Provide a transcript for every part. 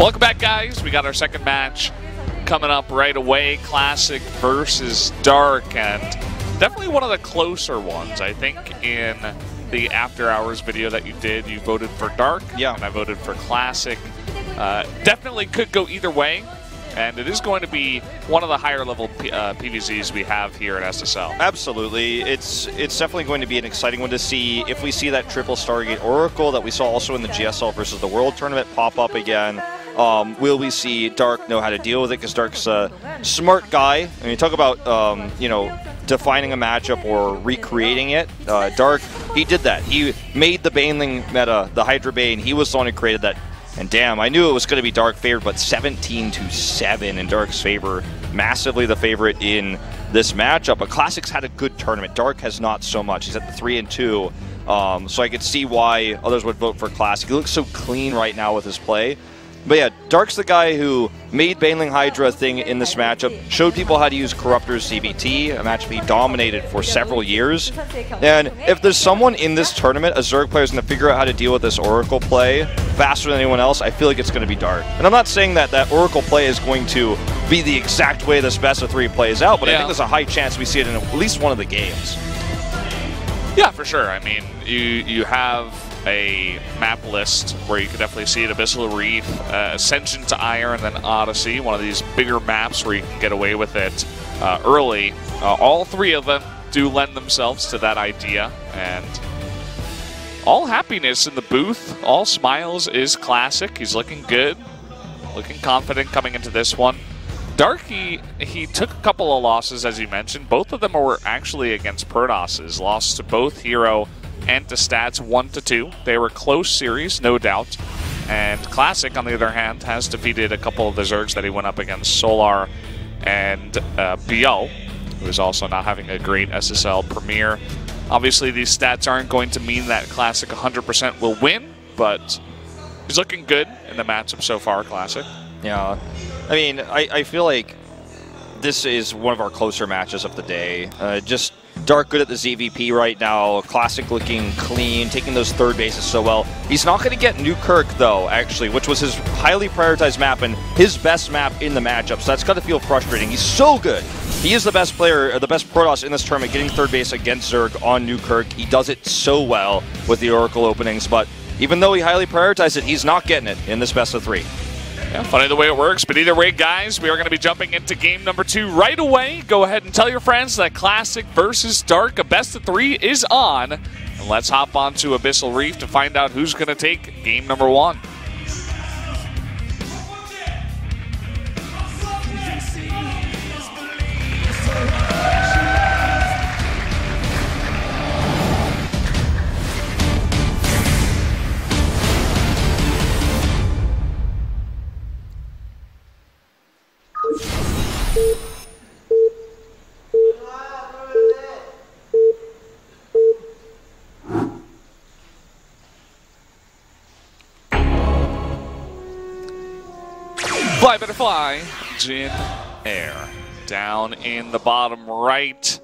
Welcome back, guys. We got our second match coming up right away. Classic versus Dark, and definitely one of the closer ones. I think in the After Hours video that you did, you voted for Dark, yeah, and I voted for Classic. Definitely could go either way, and it is going to be one of the higher level PvZs we have here at SSL. Absolutely. It's definitely going to be an exciting one to see if we see that triple Stargate Oracle that we saw also in the GSL versus the World Tournament pop up again. Will we see Dark know how to deal with it? Because Dark's a smart guy. I mean, talk about, you know, defining a matchup or recreating it. Dark, he did that. He made the Baneling meta, the Hydra Bane. He was the one who created that. And damn, I knew it was going to be Dark favored, but 17-7 in Dark's favor. Massively the favorite in this matchup. But Classic's had a good tournament. Dark has not so much. He's at the 3-2. So I could see why others would vote for Classic. He looks so clean right now with his play. But yeah, Dark's the guy who made Baneling Hydra a thing in this matchup, showed people how to use Corruptor's CBT, a matchup he dominated for several years. And if there's someone in this tournament, a Zerg player is going to figure out how to deal with this Oracle play faster than anyone else, I feel like it's going to be Dark. And I'm not saying that that Oracle play is going to be the exact way this best of 3 plays out, but I think there's a high chance we see it in at least one of the games. Yeah, for sure. I mean, you have a map list where you can definitely see it. Abyssal, Reef, Ascension to Aiur, and then Odyssey, one of these bigger maps where you can get away with it early. All 3 of them do lend themselves to that idea, and all happiness in the booth, all smiles is Classic. He's looking good, looking confident coming into this one. Dark, he took a couple of losses, as you mentioned. Both of them were actually against Perdosses. Lost to both Hero and to Stats 1-2. They were close series, no doubt. And Classic, on the other hand, has defeated a couple of the Zergs that he went up against, Solar and Biel, who is also not having a great SSL premiere. Obviously, these stats aren't going to mean that Classic 100% will win, but he's looking good in the matchup so far, Classic. Yeah, I mean, I feel like this is one of our closer matches of the day. Just Dark good at the ZVP right now, Classic looking clean, taking those third bases so well. He's not going to get Newkirk, though, actually, which was his highly prioritized map and his best map in the matchup, so that's got to feel frustrating. He's so good. He is the best player, or the best Protoss in this tournament, getting third base against Zerg on Newkirk. He does it so well with the Oracle openings, but even though he highly prioritized it, he's not getting it in this best of 3. Yeah, funny the way it works, but either way, guys, we are going to be jumping into game number 2 right away. Go ahead and tell your friends that Classic versus Dark, a best of 3 is on. And let's hop on to Abyssal Reef to find out who's going to take game number 1. Fly, better fly. Jin Air. Down in the bottom right,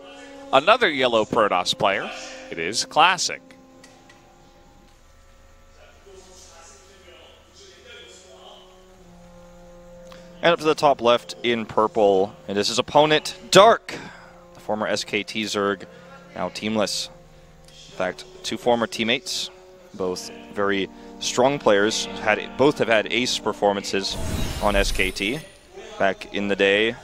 another yellow Protoss player. It is Classic. And up to the top left in purple, it is his opponent, Dark, the former SKT Zerg, now teamless. In fact, 2 former teammates, both very strong players, both have had ace performances on SKT back in the day.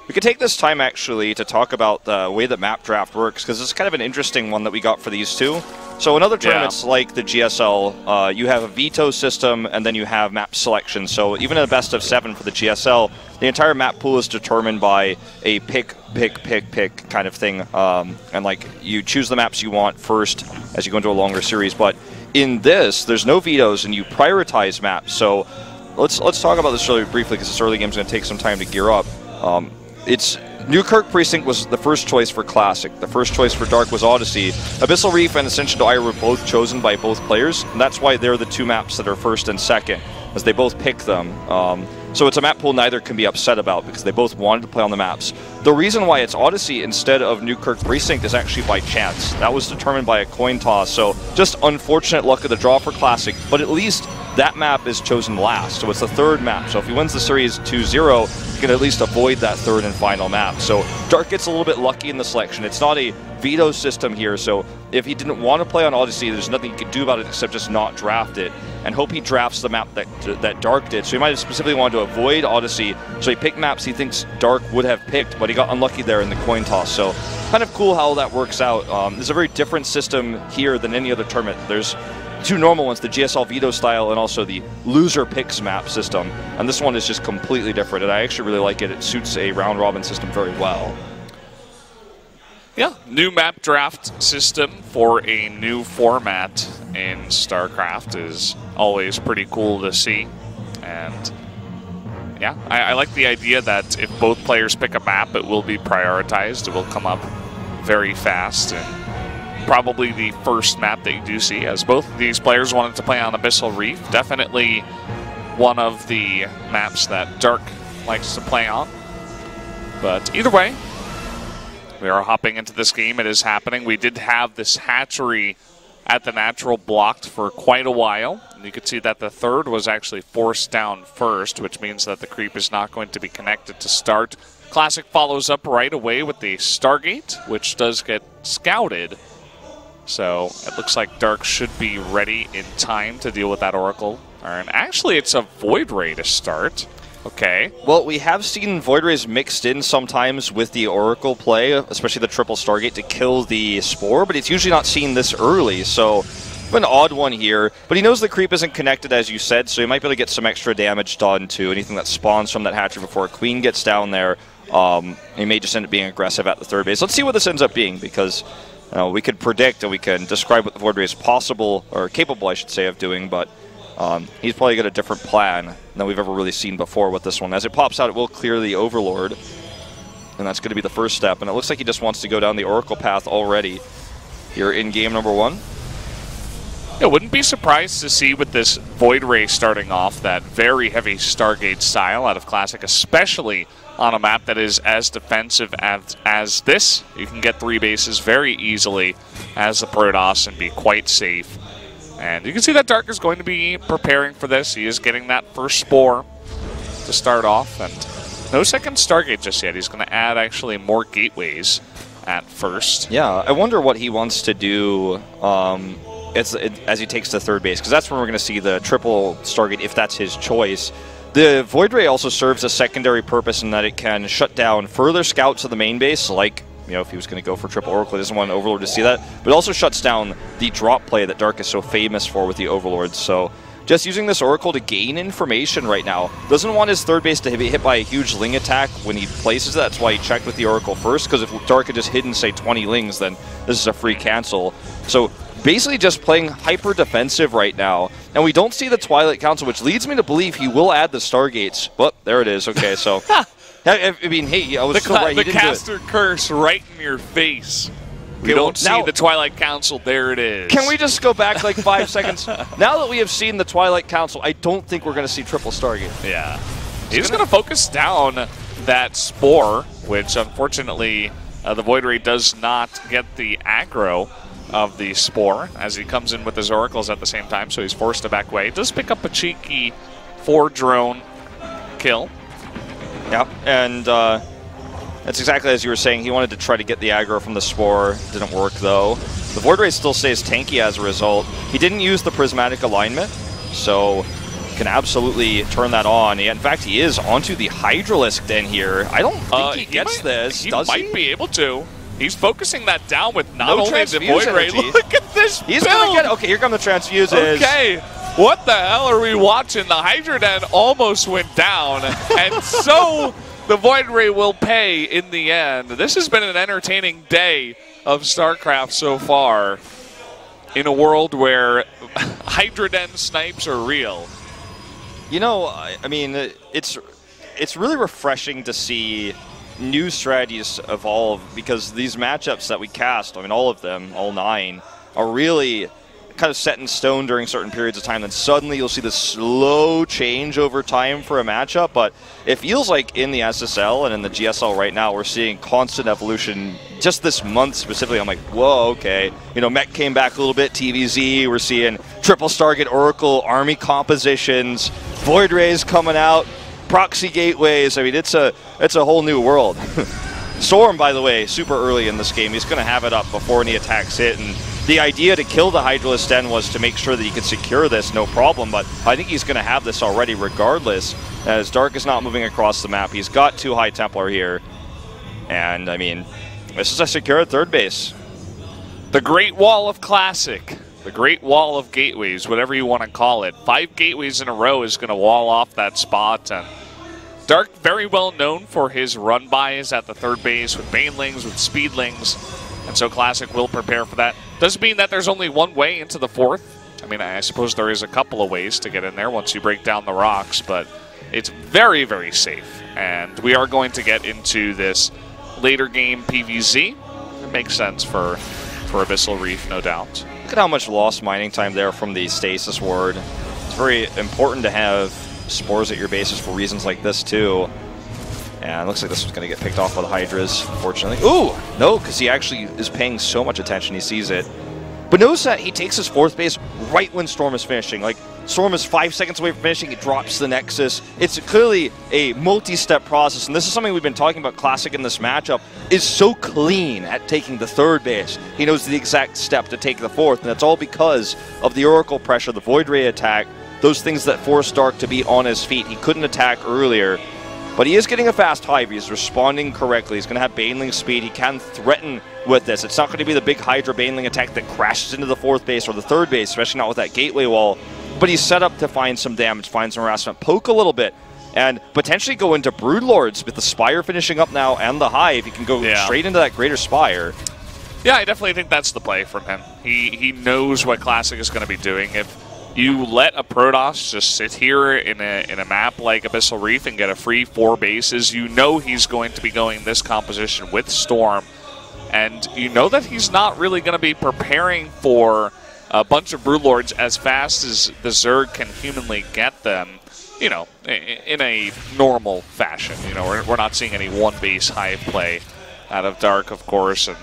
We could take this time actually to talk about the way that map draft works, because it's kind of an interesting one that we got for these 2. So in other tournaments like the GSL, you have a veto system and then you have map selection. So even in a best of 7 for the GSL, the entire map pool is determined by a pick kind of thing. And like you choose the maps you want first as you go into a longer series. But in this, there's no vetoes and you prioritize maps. So let's talk about this really briefly, because this early game is going to take some time to gear up. It's Newkirk Precinct was the first choice for Classic. The first choice for Dark was Odyssey. Abyssal Reef and Ascension to Aiur were both chosen by both players, and that's why they're the 2 maps that are first and second, as they both pick them. So it's a map pool neither can be upset about, because they both wanted to play on the maps. The reason why it's Odyssey instead of Newkirk Precinct is actually by chance. That was determined by a coin toss, so just unfortunate luck of the draw for Classic, but at least that map is chosen last. So it's the third map. So if he wins the series 2-0, he can at least avoid that third and final map. So Dark gets a little bit lucky in the selection. It's not a veto system here, so if he didn't want to play on Odyssey, there's nothing he could do about it except just not draft it, and hope he drafts the map that Dark did. So he might have specifically wanted to avoid Odyssey, so he picked maps he thinks Dark would have picked, but he got unlucky there in the coin toss. So kind of cool how that works out. There's a very different system here than any other tournament. There's two normal ones, the GSL veto style and also the loser picks map system, and this one is just completely different, and I actually really like it. It suits a round robin system very well. Yeah, new map draft system for a new format in StarCraft is always pretty cool to see. And yeah, I like the idea that if both players pick a map, it will be prioritized. It will come up very fast, and probably the first map that you do see, as both of these players wanted to play on Abyssal Reef. Definitely one of the maps that Dark likes to play on. But either way, we are hopping into this game. It is happening. We did have this hatchery at the natural blocked for quite a while. And you could see that the third was actually forced down first, which means that the creep is not going to be connected to start. Classic follows up right away with the Stargate, which does get scouted. So it looks like Dark should be ready in time to deal with that Oracle. And actually, it's a Void Ray to start. Okay. Well, we have seen Void Rays mixed in sometimes with the Oracle play, especially the triple Stargate to kill the Spore, but it's usually not seen this early, so an odd one here. But he knows the creep isn't connected, as you said, so he might be able to get some extra damage done to anything that spawns from that hatchery before a Queen gets down there. He may just end up being aggressive at the third base. Let's see what this ends up being, because we could predict and we can describe what the Void Ray is possible, or capable, I should say, of doing, but he's probably got a different plan than we've ever really seen before with this one. As it pops out, it will clear the Overlord, and that's going to be the first step. And it looks like he just wants to go down the Oracle path already here in game number one. I wouldn't be surprised to see with this Void Ray starting off that very heavy Stargate style out of Classic, especially on a map that is as defensive as this. You can get 3 bases very easily as the Protoss and be quite safe. And you can see that Dark is going to be preparing for this. He is getting that first Spore to start off, and no second Stargate just yet. He's going to add actually more gateways at first. Yeah, I wonder what he wants to do as he takes to third base, because that's when we're going to see the triple Stargate if that's his choice. The Void Ray also serves a secondary purpose in that it can shut down further scouts of the main base, like, you know, if he was going to go for triple Oracle, he doesn't want Overlord to see that. But it also shuts down the drop play that Dark is so famous for with the Overlords. So just using this Oracle to gain information right now. Doesn't want his third base to be hit by a huge Ling attack when he places it. That's why he checked with the Oracle first, because if Dark had just hidden, say, 20 Lings, then this is a free cancel. So basically just playing hyper defensive right now. And we don't see the Twilight Council, which leads me to believe he will add the Stargates. Well, there it is. Okay, so I mean, hey, I was so right. The caster curse right in your face. We don't see the Twilight Council. There it is. Can we just go back like 5 seconds? Now that we have seen the Twilight Council, I don't think we're going to see triple Stargate. Yeah. He's going to focus down that Spore, which unfortunately the Void Ray does not get the aggro of the Spore as he comes in with his Oracles at the same time, so he's forced to back away. Does pick up a cheeky 4-drone kill. Yep, and that's exactly as you were saying. He wanted to try to get the aggro from the Spore. Didn't work, though. The Void Ray still stays tanky as a result. He didn't use the Prismatic Alignment, so can absolutely turn that on. In fact, he is onto the Hydralisk Den here. I don't think he gets this, does he? He might be able to. He's focusing that down with not only the Void Ray. Look at this He's going to get... Okay, here come the transfuses. Okay. What the hell are we watching? The Hydra Den almost went down, and so the Void Ray will pay in the end. This has been an entertaining day of StarCraft so far in a world where Hydra Den snipes are real. You know, I mean, it's really refreshing to see new strategies evolve, because these matchups that we cast, I mean, all of them, all 9, are really kind of set in stone during certain periods of time, then suddenly you'll see this slow change over time for a matchup. But it feels like in the SSL and in the GSL right now, we're seeing constant evolution. Just this month specifically, I'm like, whoa, okay. You know, Mech came back a little bit, TVZ, we're seeing triple Stargate Oracle, army compositions, Void Rays coming out, proxy gateways. I mean, it's a whole new world. Storm, by the way, super early in this game. He's going to have it up before any attacks hit, and the idea to kill the Hydralisk Den was to make sure that he could secure this, no problem, but I think he's going to have this already regardless, as Dark is not moving across the map. He's got 2 High Templar here, and, I mean, this is a secured third base. The Great Wall of Classic. The Great Wall of Gateways, whatever you want to call it. 5 gateways in a row is going to wall off that spot, and Dark, very well known for his run-bys at the third base with Banelings, with Speedlings, and so Classic will prepare for that. Doesn't mean that there's only one way into the fourth. I mean, I suppose there is a couple of ways to get in there once you break down the rocks, but it's very, very safe. And we are going to get into this later game PVZ. It makes sense for Abyssal Reef, no doubt. Look at how much lost mining time there from the Stasis Ward. It's very important to have spores at your bases for reasons like this too. And it looks like this was going to get picked off by the Hydras, unfortunately. Ooh! No, because he actually is paying so much attention, he sees it. But notice that he takes his 4th base right when Storm is finishing. Like, Storm is 5 seconds away from finishing, he drops the Nexus. It's clearly a multi-step process, and this is something we've been talking about. Classic in this matchup is so clean at taking the 3rd base. He knows the exact step to take the 4th, and that's all because of the Oracle pressure, the Void Ray attack, those things that forced Dark to be on his feet. He couldn't attack earlier, but he is getting a fast Hive. He's responding correctly. He's going to have Baneling speed. He can threaten with this. It's not going to be the big Hydra Baneling attack that crashes into the 4th base or the 3rd base, especially not with that gateway wall. But he's set up to find some damage, find some harassment, poke a little bit, and potentially go into Broodlords with the Spire finishing up now and the Hive. He can go straight into that Greater Spire. Yeah, I definitely think that's the play from him. He knows what Classic is going to be doing. If you let a Protoss just sit here in a map like Abyssal Reef and get a free 4 bases, you know he's going to be going this composition with Storm, and you know that he's not really going to be preparing for a bunch of Broodlords as fast as the Zerg can humanly get them, you know, in a normal fashion. You know, we're not seeing any 1 base Hive play out of Dark, of course, and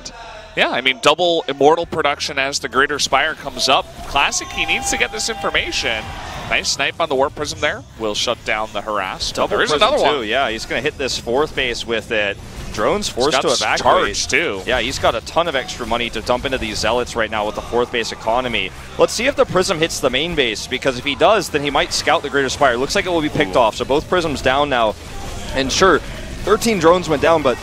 yeah, I mean, double Immortal production as the Greater Spire comes up. Classic, he needs to get this information. Nice snipe on the Warp Prism there. Will shut down the harass. There is another one. Yeah, he's going to hit this 4th base with it. Drone's forced to evacuate. Charge too. Yeah, he's got a ton of extra money to dump into these Zealots right now with the 4th base economy. Let's see if the Prism hits the main base, because if he does, then he might scout the Greater Spire. Looks like it will be picked off, so both Prisms down now. And sure, 13 drones went down, but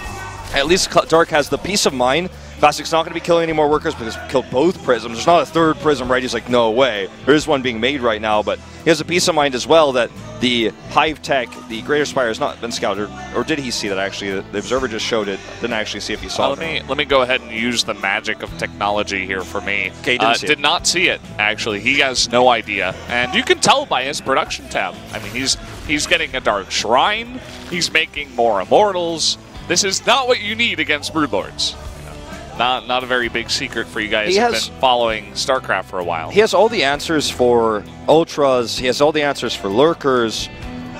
at least Dark has the peace of mind. Classic's not going to be killing any more workers because he killed both Prisms. There's not a 3rd Prism, right? He's like, no way. There is one being made right now, but he has a peace of mind as well that the Hive Tech, the Greater Spire, has not been scouted. Or did he see that, actually? The Observer just showed it. Didn't actually see if he saw it. Let me go ahead and use the magic of technology here for me. Okay, did not see it, actually. He has no idea. And you can tell by his production tab. I mean, he's getting a Dark Shrine. He's making more Immortals. This is not what you need against Broodlords. Not a very big secret for you guys who've been following StarCraft for a while. He has all the answers for Ultras. He has all the answers for Lurkers.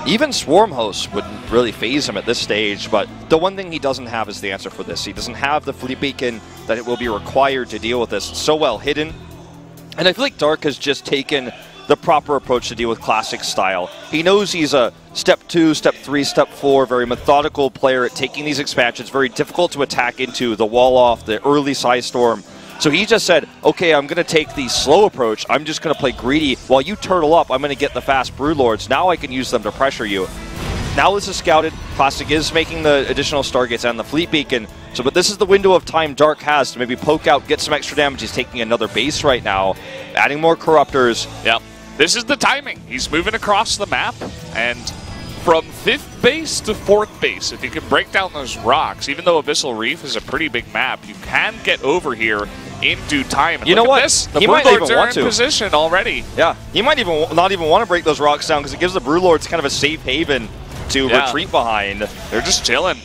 Even Swarm Hosts wouldn't really phase him at this stage, but the one thing he doesn't have is the answer for this. He doesn't have the Fleet Beacon that it will be required to deal with this. It's so well hidden. And I feel like Dark has just taken the proper approach to deal with Classic style. He knows he's a Step 2, Step 3, Step 4, very methodical player at taking these expansions, very difficult to attack into, the wall off, the early Side Storm. So he just said, okay, I'm going to take the slow approach. I'm just going to play greedy. While you turtle up, I'm going to get the fast Broodlords. Now I can use them to pressure you. Now this is scouted. Classic is making the additional Stargates and the Fleet Beacon. So, but this is the window of time Dark has to maybe poke out, get some extra damage. He's taking another base right now, adding more Corruptors. Yep. This is the timing. He's moving across the map, and from 5th base to 4th base, if you can break down those rocks, even though Abyssal Reef is a pretty big map, you can get over here in due time. And you know what? This. The Broodlords are in position already. Yeah, he might even not even want to break those rocks down because it gives the Broodlords kind of a safe haven to retreat behind. They're just chilling.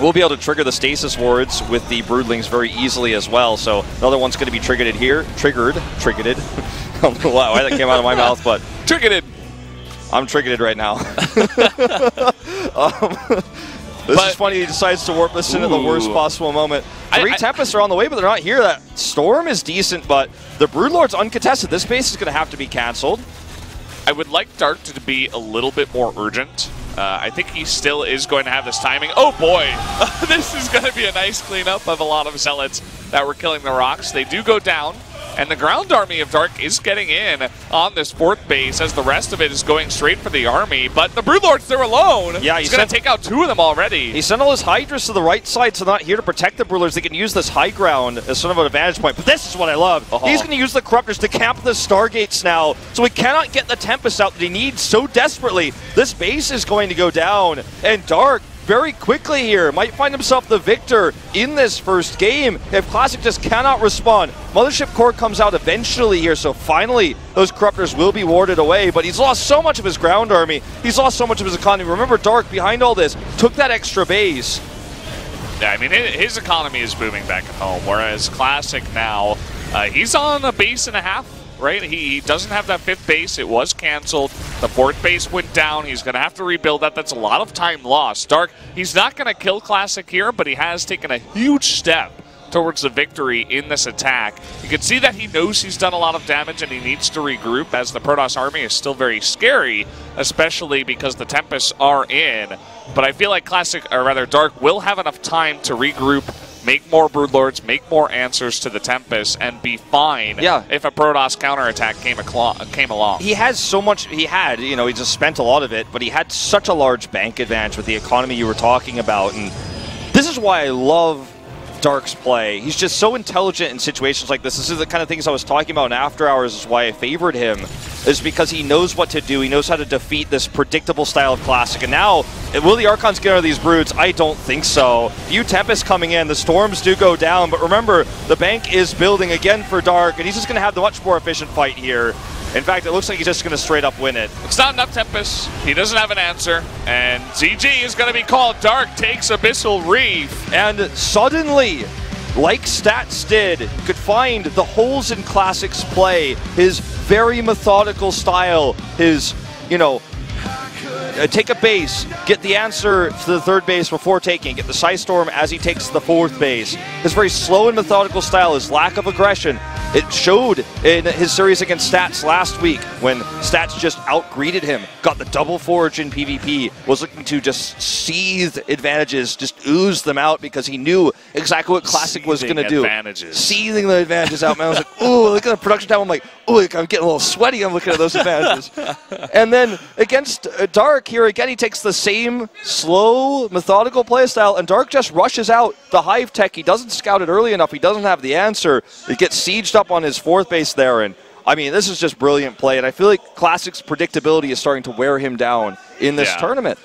We'll be able to trigger the stasis wards with the broodlings very easily as well. So another one's going to be triggered here. Triggered. I don't know why that came out of my mouth, but triggered. I'm triggered right now. This is funny. He decides to warp this into the worst possible moment. Three Tempests are on the way, but they're not here. That Storm is decent, but the Broodlord's uncontested. This base is going to have to be canceled. I would like Dark to be a little bit more urgent. I think he still is going to have this timing. Oh boy, this is going to be a nice cleanup of a lot of Zealots that were killing the rocks. They do go down, and the ground army of Dark is getting in on this fourth base as the rest of it is going straight for the army. But the Broodlords, they're alone. Yeah, he's going to take out two of them already. He sent all his Hydras to the right side, so they're not here to protect the Broodlords. They can use this high ground as sort of an advantage point. But this is what I love. He's going to use the Corruptors to camp the Stargates now, so he cannot get the Tempest out that he needs so desperately. This base is going to go down, and Dark very quickly here might find himself the victor in this first game if Classic just cannot respond. Mothership Core comes out eventually here, so finally those Corruptors will be warded away, but he's lost so much of his ground army. He's lost so much of his economy. Remember, Dark, behind all this, took that extra base. Yeah, I mean, his economy is booming back at home, whereas Classic now, he's on a base and a half. Right, he doesn't have that fifth base. It was canceled. The fourth base went down. He's going to have to rebuild that. That's a lot of time lost. Dark, he's not going to kill Classic here, but he has taken a huge step towards the victory in this attack. You can see that he knows he's done a lot of damage and he needs to regroup, as the Protoss army is still very scary, especially because the Tempests are in. But I feel like Classic, or rather Dark, will have enough time to regroup, make more Broodlords, make more answers to the Tempest, and be fine if a Protoss counterattack came along. He has so much, he just spent a lot of it, but he had such a large bank advantage with the economy you were talking about, and this is why I love Dark's play. He's just so intelligent in situations like this. This is the kind of things I was talking about in After Hours, is why I favored him, is because he knows what to do. He knows how to defeat this predictable style of Classic. And now, will the Archons get out of these Broods? I don't think so. Few Tempests coming in. The Storms do go down, but remember, the bank is building again for Dark, and he's just going to have the much more efficient fight here. In fact, it looks like he's just going to straight up win it. It's not enough Tempest. He doesn't have an answer. And ZG is going to be called. Dark takes Abyssal Reef. And suddenly, like Stats did, you could find the holes in Classic's play. His very methodical style. His, take a base, get the answer to the third base before taking, get the Psy Storm as he takes the fourth base. His very slow and methodical style, his lack of aggression, it showed in his series against Stats last week when Stats just out-greeted him, got the double forge in PvP, was looking to just seethe advantages, just ooze them out because he knew exactly what Classic was going to do. Seething the advantages out, man. I was like, ooh, look at the production time. I'm like, ooh, I'm getting a little sweaty. I'm looking at those advantages. And then against Dark here again, he takes the same slow, methodical playstyle, and Dark just rushes out the Hive Tech. He doesn't scout it early enough. He doesn't have the answer. He gets sieged up on his fourth base there, and I mean, this is just brilliant play, and I feel like Classic's predictability is starting to wear him down in this tournament.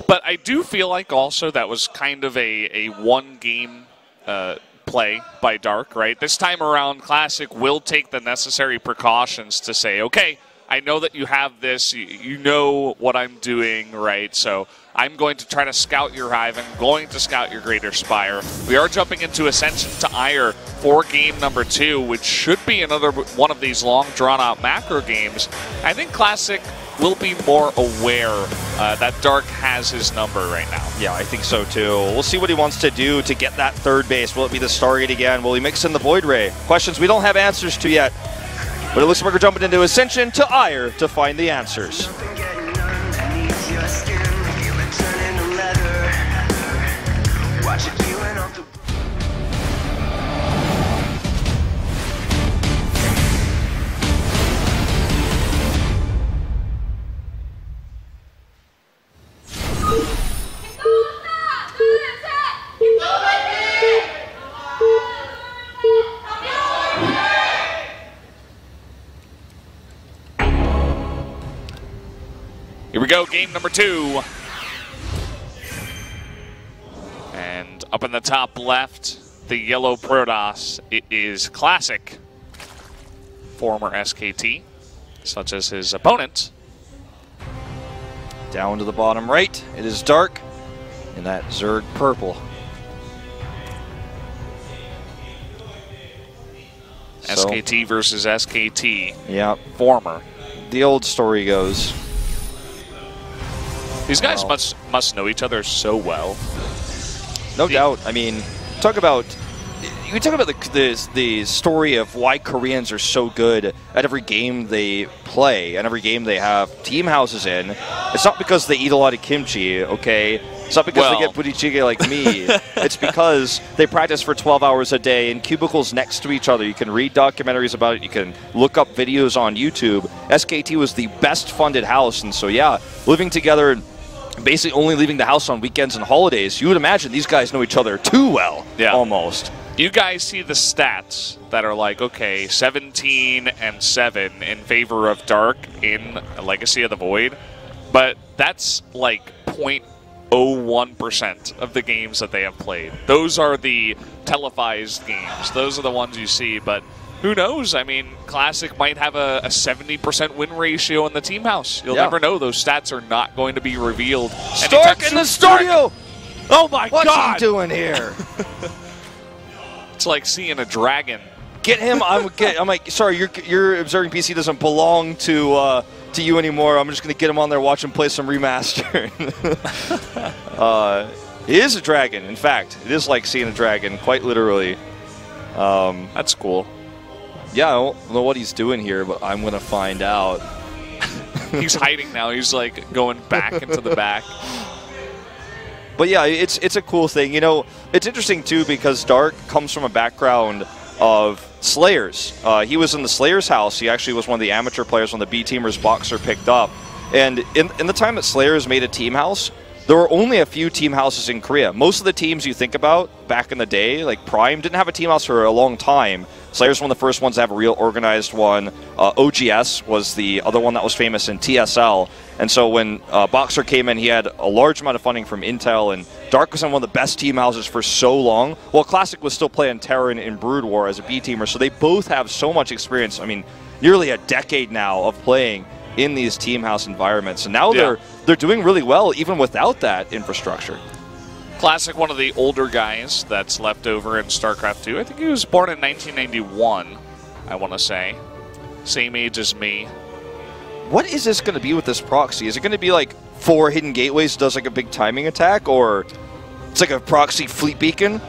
But I do feel like also that was kind of a one-game play by Dark, right? This time around, Classic will take the necessary precautions to say, okay, I know that you have this, you know what I'm doing, right? So I'm going to try to scout your Hive, I'm going to scout your Greater Spire. We are jumping into Ascension to Aiur for game number 2, which should be another one of these long drawn-out macro games. I think Classic will be more aware that Dark has his number right now. Yeah, I think so too. We'll see what he wants to do to get that third base. Will it be the Stargate again? Will he mix in the Void Ray? Questions we don't have answers to yet. But it looks like we're jumping into Ascension to Aiur to find the answers. Here we go, game number 2. And up in the top left, the yellow Protoss, it is Classic, former SKT, such as his opponent. Down to the bottom right, it is Dark in that Zerg purple. SKT versus SKT. Yeah. Former. The old story goes. These guys must know each other so well. No doubt. I mean, talk about the story of why Koreans are so good at every game they play and every game they have team houses in. It's not because they eat a lot of kimchi, okay? It's not because they get budichige like me. It's because they practice for 12 hours a day in cubicles next to each other. You can read documentaries about it. You can look up videos on YouTube. SKT was the best funded house, and so yeah, living together, basically only leaving the house on weekends and holidays, you would imagine these guys know each other too well, almost. You guys see the stats that are like, okay, 17-7 in favor of Dark in Legacy of the Void, but that's like 0.01% of the games that they have played. Those are the televised games. Those are the ones you see, but who knows? I mean, Classic might have a 70% win ratio in the team house. You'll never know. Those stats are not going to be revealed. Stark in the studio! Oh my God! What's he doing here? It's like seeing a dragon. Get him! I'm like, sorry, your observing PC doesn't belong to you anymore. I'm just gonna get him on there, watch him play some remaster. He is a dragon. In fact, it is like seeing a dragon, quite literally. That's cool. Yeah, I don't know what he's doing here, but I'm gonna find out. He's hiding now. He's like going back into the back. But yeah, it's a cool thing. You know, it's interesting too because Dark comes from a background of Slayers. He was in the Slayers house. He actually was one of the amateur players when the B-Teamers Boxer picked up. And in the time that Slayers made a team house, there were only a few team houses in Korea. Most of the teams you think about back in the day, like Prime, didn't have a team house for a long time. Slayers was one of the first ones to have a real organized one. OGS was the other one that was famous in TSL. And so when Boxer came in, he had a large amount of funding from Intel, and Dark was in one of the best team houses for so long. Well, Classic was still playing Terran in Brood War as a B-teamer, so they both have so much experience. I mean, nearly a decade now of playing in these team house environments. And now they're doing really well even without that infrastructure. Classic, one of the older guys that's left over in StarCraft 2. I think he was born in 1991, I want to say. Same age as me. What is this going to be with this proxy? Is it going to be like 4 hidden gateways, does like a big timing attack, or it's like a proxy fleet beacon?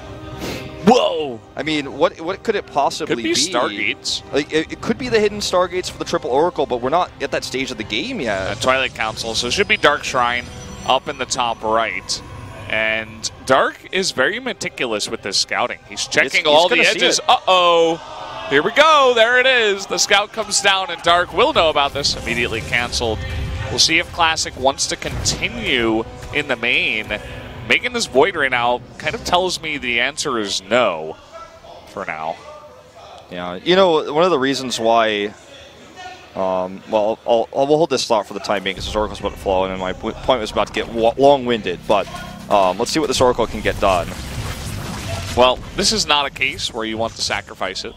Whoa! I mean, what could it possibly be? Could be Stargates. Like, it could be the hidden Stargates for the Triple Oracle, but we're not at that stage of the game yet. Twilight Council, so it should be Dark Shrine up in the top right. And Dark is very meticulous with this scouting. He's checking all the edges. Uh-oh. Here we go. There it is. The scout comes down, and Dark will know about this. Immediately canceled. We'll see if Classic wants to continue in the main. Making this Void right now kind of tells me the answer is no for now. Yeah. You know, one of the reasons why... well, we'll hold this thought for the time being because this Oracle's about to flow, and my point was about to get long-winded, but... let's see what this Oracle can get done. Well, this is not a case where you want to sacrifice it.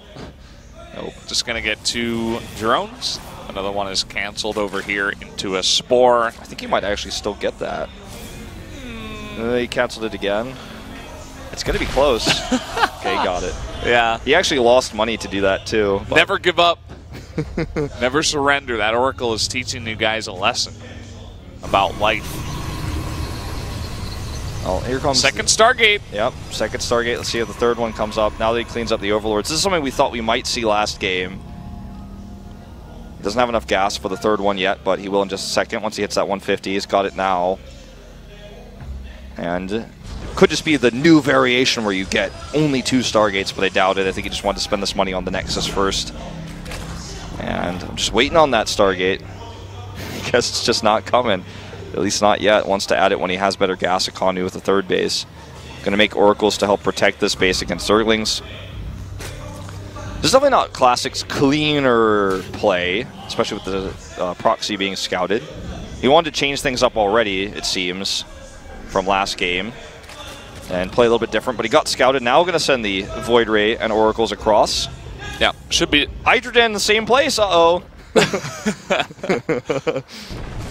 Nope. Just going to get 2 drones. Another one is canceled over here into a Spore. I think he might actually still get that. He canceled it again. It's going to be close. Okay, got it. Yeah. He actually lost money to do that, too. But... Never give up. Never surrender. That Oracle is teaching you guys a lesson about life. Oh, here comes... Second Stargate. Yep, second Stargate. Let's see if the third one comes up. Now that he cleans up the Overlords. This is something we thought we might see last game. He doesn't have enough gas for the third one yet, but he will in just a second. Once he hits that 150, he's got it now. And it could just be the new variation where you get only 2 Stargates, but I doubt it. I think he just wanted to spend this money on the Nexus first. And I'm just waiting on that Stargate. I guess it's just not coming. At least not yet. Wants to add it when he has better gas economy with the third base. Going to make Oracles to help protect this base against Zerglings. This is definitely not Classic's cleaner play, especially with the proxy being scouted. He wanted to change things up already, it seems, from last game. And play a little bit different, but he got scouted. Now we're going to send the Void Ray and Oracles across. Yeah, should be... Hydrogen in the same place, uh-oh.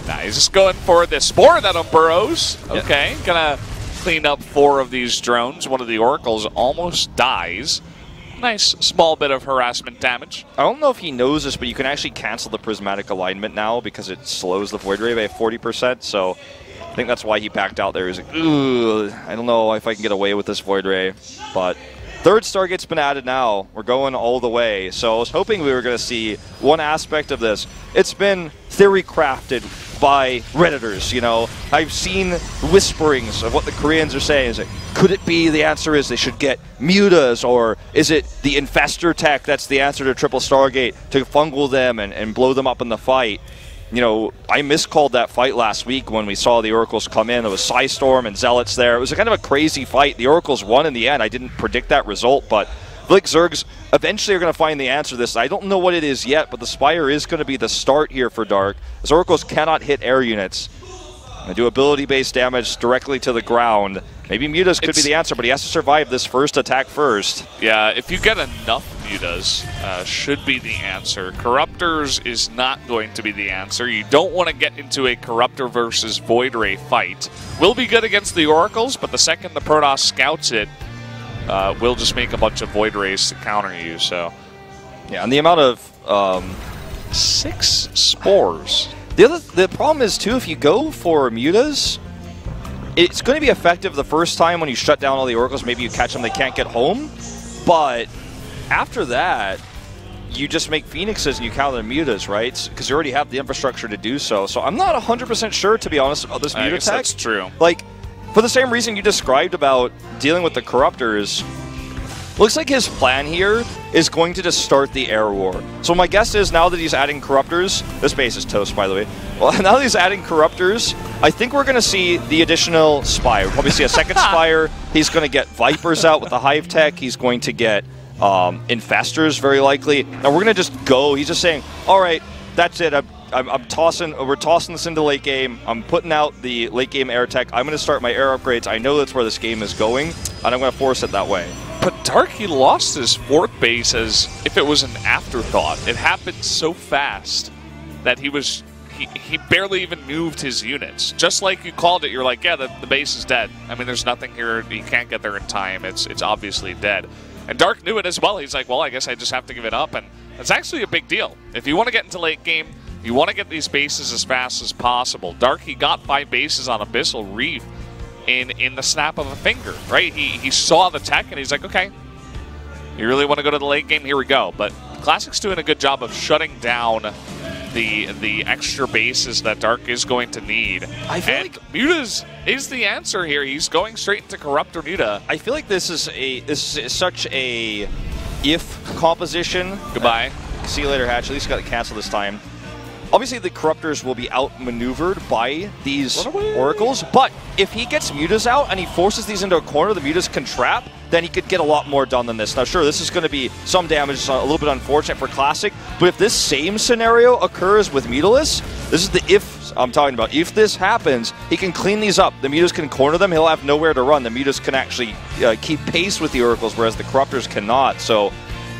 Nah, he's just going for the Spore that on burrows. Okay, gonna clean up 4 of these drones. One of the Oracles almost dies. Nice small bit of harassment damage. I don't know if he knows this, but you can actually cancel the prismatic alignment now because it slows the Void Ray by 40%, so I think that's why he backed out there. He's like, ugh, I don't know if I can get away with this Void Ray, but third Stargate's been added now. We're going all the way, so I was hoping we were going to see one aspect of this. It's been theory crafted by Redditors, you know. I've seen whisperings of what the Koreans are saying. Is it, could it be the answer is they should get mutas, or is it the Infestor tech that's the answer to Triple Stargate, to fungal them and blow them up in the fight? You know, I miscalled that fight last week when we saw the Oracles come in. There was Psystorm and Zealots there. It was a kind of a crazy fight. The Oracles won in the end. I didn't predict that result, but I feel like Zergs eventually are going to find the answer to this. I don't know what it is yet, but the Spire is going to be the start here for Dark, as Oracles cannot hit air units. They do ability-based damage directly to the ground. Maybe mutas could be the answer, but he has to survive this first attack first. Yeah, if you get enough mutas, should be the answer. Corruptors is not going to be the answer. You don't want to get into a Corruptor versus Void Ray fight. Will be good against the Oracles, but the second the Protoss scouts it, we'll just make a bunch of Void Rays to counter you. So, yeah, and the amount of 6 spores. The problem is too, if you go for mutas, it's going to be effective the first time when you shut down all the Oracles. Maybe you catch them, they can't get home, but after that, you just make Phoenixes and you counter the mutas, right? Because you already have the infrastructure to do so. So I'm not 100% sure, to be honest, about this muta tech. That's true. Like, for the same reason you described about dealing with the Corruptors, looks like his plan here is going to just start the air war. So my guess is now that he's adding Corruptors, this base is toast, by the way. Well, now that he's adding Corruptors, I think we're going to see the additional Spire. We'll probably see a second Spire. He's going to get Vipers out with the Hive Tech. He's going to get Infestors, very likely. Now we're going to just go. He's just saying, all right, that's it. I'm tossing. We're tossing this into late game. I'm putting out the late game air tech. I'm going to start my air upgrades. I know that's where this game is going, and I'm going to force it that way. But Dark, he lost his 4th base as if it was an afterthought. It happened so fast that he barely even moved his units. Just like you called it, you're like, yeah, the base is dead. I mean, there's nothing here. You can't get there in time. It's obviously dead. And Dark knew it as well. He's like, well, I guess I just have to give it up. And that's actually a big deal. If you want to get into late game, you want to get these bases as fast as possible. Dark, he got 5 bases on Abyssal Reef in the snap of a finger, right? He saw the tech and he's like, okay, you really want to go to the late game? Here we go. But Classic's doing a good job of shutting down the extra bases that Dark is going to need. I feel like mutas is the answer here. He's going straight into Corruptor Muta. I feel like this is such a if composition. Goodbye. See you later, Hatch. At least got to cancel this time. Obviously, the Corruptors will be outmaneuvered by these Oracles, but if he gets mutas out and he forces these into a corner, the mutas can trap, then he could get a lot more done than this. Now, sure, this is going to be some damage, a little bit unfortunate for Classic, but if this same scenario occurs with Mutalist, this is the if I'm talking about. If this happens, he can clean these up. The mutas can corner them. He'll have nowhere to run. The mutas can actually keep pace with the Oracles, whereas the Corruptors cannot. So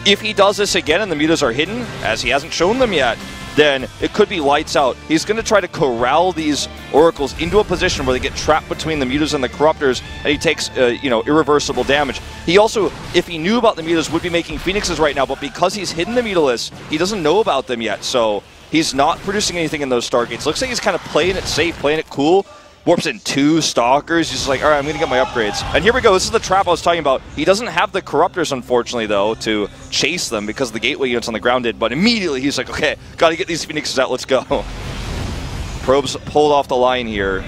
if he does this again and the mutas are hidden, as he hasn't shown them yet, then it could be lights out. He's going to try to corral these Oracles into a position where they get trapped between the mutas and the Corruptors, and he takes irreversible damage. He also, if he knew about the mutas, would be making Phoenixes right now, but because he's hidden the Mutalists, he doesn't know about them yet, so he's not producing anything in those Stargates. Looks like he's kind of playing it safe, playing it cool. Warps in 2 Stalkers. He's just like, all right, I'm going to get my upgrades. And here we go. This is the trap I was talking about. He doesn't have the Corruptors, unfortunately, though, to chase them because the gateway units on the ground did. But immediately he's like, okay, got to get these Phoenixes out. Let's go. Probes pulled off the line here.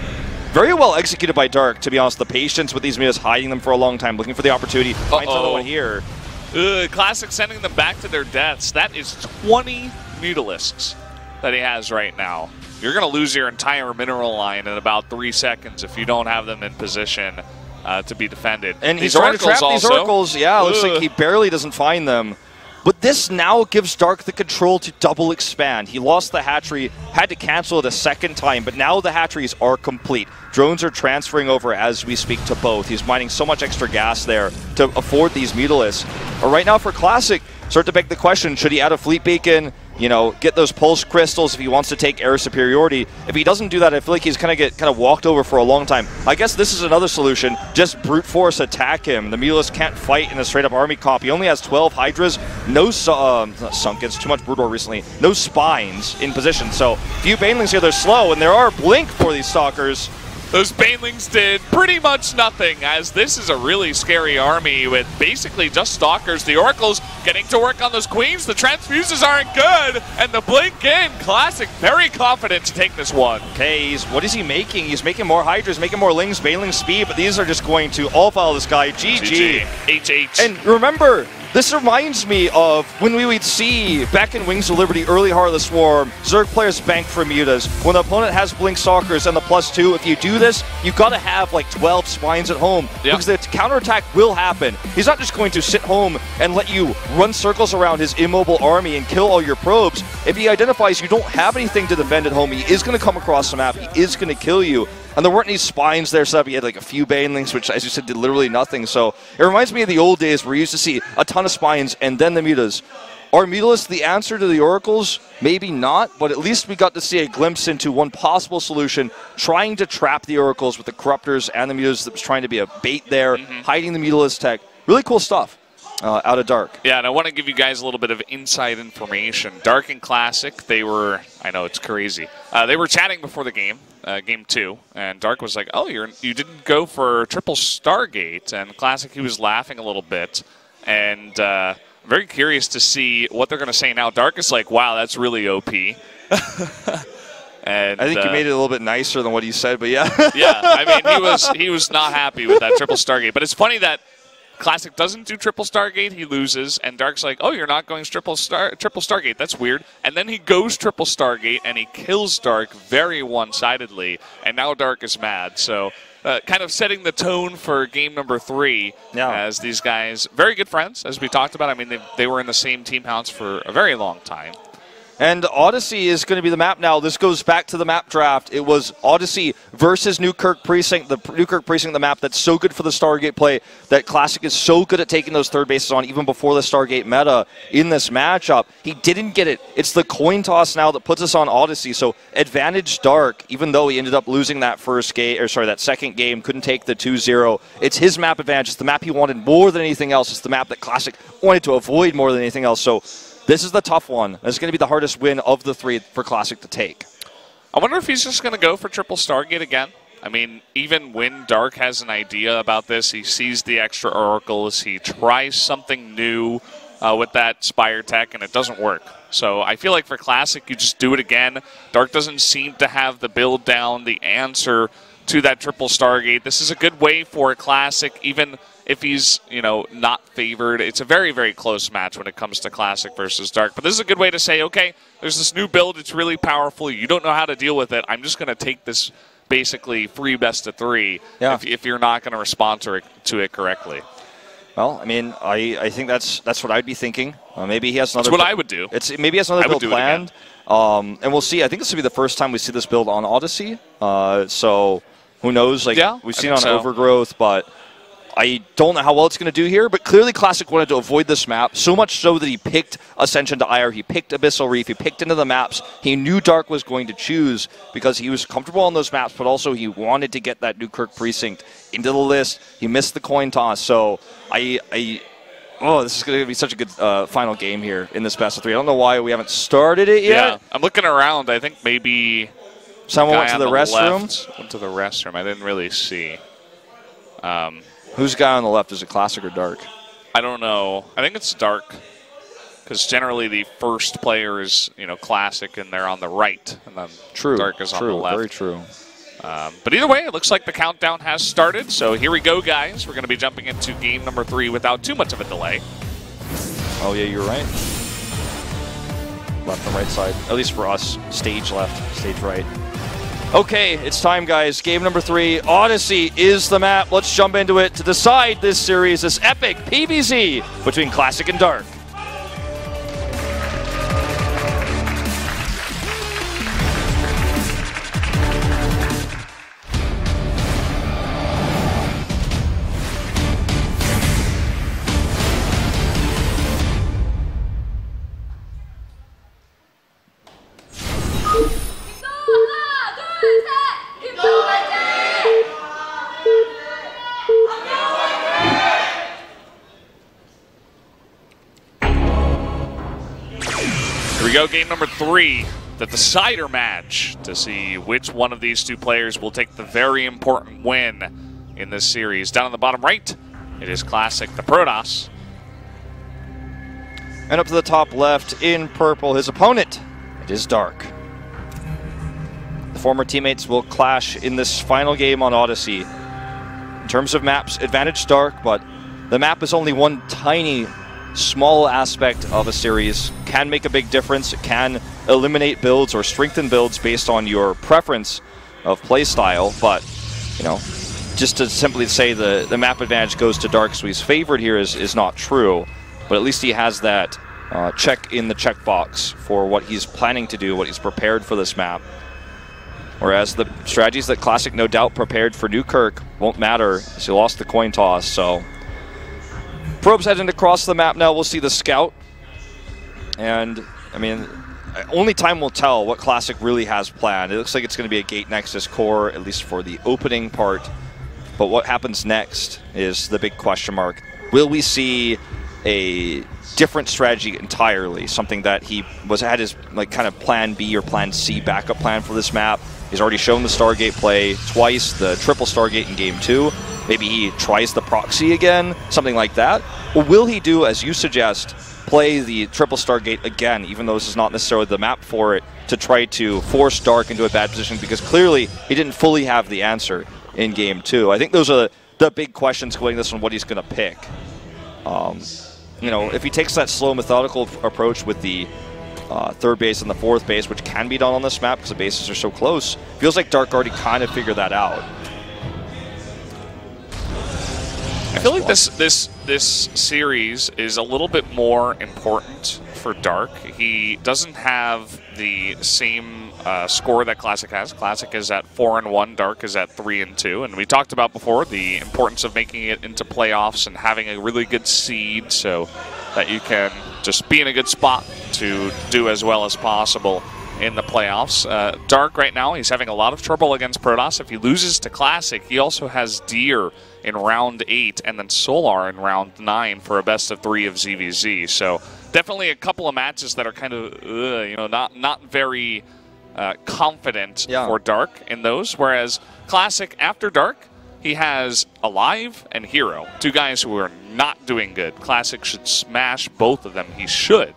Very well executed by Dark, to be honest. The patience with these mutas, hiding them for a long time, looking for the opportunity. Finds another one here. Classic sending them back to their deaths. That is 20 Mutalisks that he has right now. You're going to lose your entire mineral line in about 3 seconds if you don't have them in position to be defended. And he's trying to trap these Oracles. Yeah, looks like he barely doesn't find them. But this now gives Dark the control to double expand. He lost the hatchery, had to cancel it a second time, but now the hatcheries are complete. Drones are transferring over as we speak to both. He's mining so much extra gas there to afford these Mutalisks. But right now for Classic, start to beg the question, should he add a fleet beacon you know, get those pulse crystals if he wants to take air superiority. If he doesn't do that, I feel like he's going to get kind of walked over for a long time. I guess this is another solution. Just brute force attack him. The Mutalisk can't fight in a straight-up army comp. He only has 12 Hydras, no not Sunkens, too much Broodor recently, no Spines in position. So few Banelings here, they're slow, and there are Blink for these Stalkers. Those Banelings did pretty much nothing, as this is a really scary army with basically just Stalkers. The Oracles getting to work on those Queens. The Transfuses aren't good, and the Blink in. Classic, very confident to take this one. Okay, what is he making? He's making more Hydras, making more Lings, Baneling speed, but these are just going to all follow this guy. GG. HH. And remember, this reminds me of when we would see back in Wings of Liberty, early Heart of the Swarm, Zerg players bank for mutas. When the opponent has Blink Stalkers and the +2, if you do this, you got to have like 12 Spines at home, because the counterattack will happen. He's not just going to sit home and let you run circles around his immobile army and kill all your probes. If he identifies you don't have anything to defend at home, he is going to come across the map, he is going to kill you. And there weren't any Spines there, so he had like a few Banelings, which, as you said, did literally nothing. So it reminds me of the old days where we used to see a ton of Spines and then the mutas. Are Mutalisk the answer to the Oracles? Maybe not, but at least we got to see a glimpse into one possible solution, trying to trap the Oracles with the Corruptors and the mutas that was trying to be a bait there, hiding the Mutalisk tech. Really cool stuff. Out of Dark. Yeah, and I want to give you guys a little bit of inside information. Dark and Classic, they were, I know it's crazy, they were chatting before the game, game 2, and Dark was like, oh, you didn't go for triple Stargate, and Classic, he was laughing a little bit, and I'm very curious to see what they're going to say now. Dark is like, wow, that's really OP. And I think you made it a little bit nicer than what he said, but yeah. Yeah, I mean, he was not happy with that triple Stargate, but it's funny that Classic doesn't do triple Stargate, he loses, and Dark's like, oh, you're not going triple Stargate, that's weird. And then he goes triple Stargate, and he kills Dark very one-sidedly, and now Dark is mad. So kind of setting the tone for game number 3, as these guys, very good friends, as we talked about. I mean, they were in the same team house for a very long time. And Odyssey is going to be the map now. This goes back to the map draft. It was Odyssey versus Newkirk Precinct. The Newkirk Precinct, the map that's so good for the Stargate play, that Classic is so good at taking those third bases on even before the Stargate meta in this matchup. He didn't get it. It's the coin toss now that puts us on Odyssey. So advantage Dark, even though he ended up losing that that second game, couldn't take the 2-0. It's his map advantage. It's the map he wanted more than anything else. It's the map that Classic wanted to avoid more than anything else. So this is the tough one. It's going to be the hardest win of the 3 for Classic to take. I wonder if he's just going to go for triple Stargate again. I mean, even when Dark has an idea about this, he sees the extra Oracles, he tries something new with that Spire tech, and it doesn't work. So I feel like for Classic, you just do it again. Dark doesn't seem to have the build down, the answer to that triple Stargate. This is a good way for a Classic, even if he's, not favored. It's a very, very close match when it comes to Classic versus Dark. But this is a good way to say, okay, there's this new build. It's really powerful. You don't know how to deal with it. I'm just going to take this basically free best of 3 if you're not going to respond to it correctly. Well, I mean, I think that's what I'd be thinking. Maybe he has another. That's what I would do. Maybe he has another build planned. And we'll see. I think this will be the first time we see this build on Odyssey. So who knows? We've seen it on Overgrowth, but I don't know how well it's going to do here, but clearly Classic wanted to avoid this map, so much so that he picked Ascension to Aiur, he picked Abyssal Reef, he picked into the maps he knew Dark was going to choose because he was comfortable on those maps, but also he wanted to get that Newkirk Precinct into the list. He missed the coin toss, so this is going to be such a good final game here in this best of 3. I don't know why we haven't started it yet. Yeah, I'm looking around. I think maybe someone went to the restroom. Went to the restroom. I didn't really see. Who's the guy on the left? Is it Classic or Dark? I don't know. I think it's Dark, because generally the first player is Classic, and they're on the right, and then Dark is on the left. Very true. But either way, it looks like the countdown has started. So here we go, guys. We're going to be jumping into game number 3 without too much of a delay. Oh yeah, you're right. Left and right side, at least for us. Stage left, stage right. Okay, it's time, guys. Game number 3. Odyssey is the map. Let's jump into it to decide this series, this epic PvZ between Classic and Dark. Here we go, game number 3, the decider match to see which one of these two players will take the very important win in this series. Down on the bottom right, it is Classic, the Protoss. And up to the top left in purple, his opponent, it is Dark. The former teammates will clash in this final game on Odyssey. In terms of maps, advantage Dark, but the map is only one tiny, small aspect of a series. Can make a big difference. It can eliminate builds or strengthen builds based on your preference of playstyle, but, you know, just to simply say the map advantage goes to Dark, so he's favored here is not true. But at least he has that check in the checkbox for what he's planning to do, what he's prepared for this map. Whereas the strategies that Classic no doubt prepared for Newkirk won't matter as he lost the coin toss. So Probe's heading across the map now. We'll see the scout. And, I mean, only time will tell what Classic really has planned. It looks like it's going to be a Gate Nexus core, at least for the opening part. But what happens next is the big question mark. Will we see a different strategy entirely? Something that he had his kind of plan B or plan C backup plan for this map. He's already shown the Stargate play twice, the triple Stargate in game 2. Maybe he tries the proxy again, something like that. Or will he do, as you suggest, play the triple Stargate again, even though this is not necessarily the map for it, to try to force Dark into a bad position, because clearly he didn't fully have the answer in game 2. I think those are the big questions going this one, what he's going to pick. You know, if he takes that slow, methodical approach with the third base and the fourth base, which can be done on this map because the bases are so close, feels like Dark already kind of figured that out. I feel like this series is a little bit more important for Dark. He doesn't have the same score that Classic has. Classic is at 4-1, Dark is at 3-2, and we talked about before the importance of making it into playoffs and having a really good seed so that you can just be in a good spot to do as well as possible in the playoffs. Dark right now, he's having a lot of trouble against Protoss. If he loses to Classic, he also has Deer in round 8 and then Solar in round 9 for a best of 3 of ZVZ. So definitely a couple of matches that are kind of, you know, not very confident for Dark in those. Whereas Classic, after Dark, he has Alive and Hero, two guys who are not doing good. Classic should smash both of them. He should.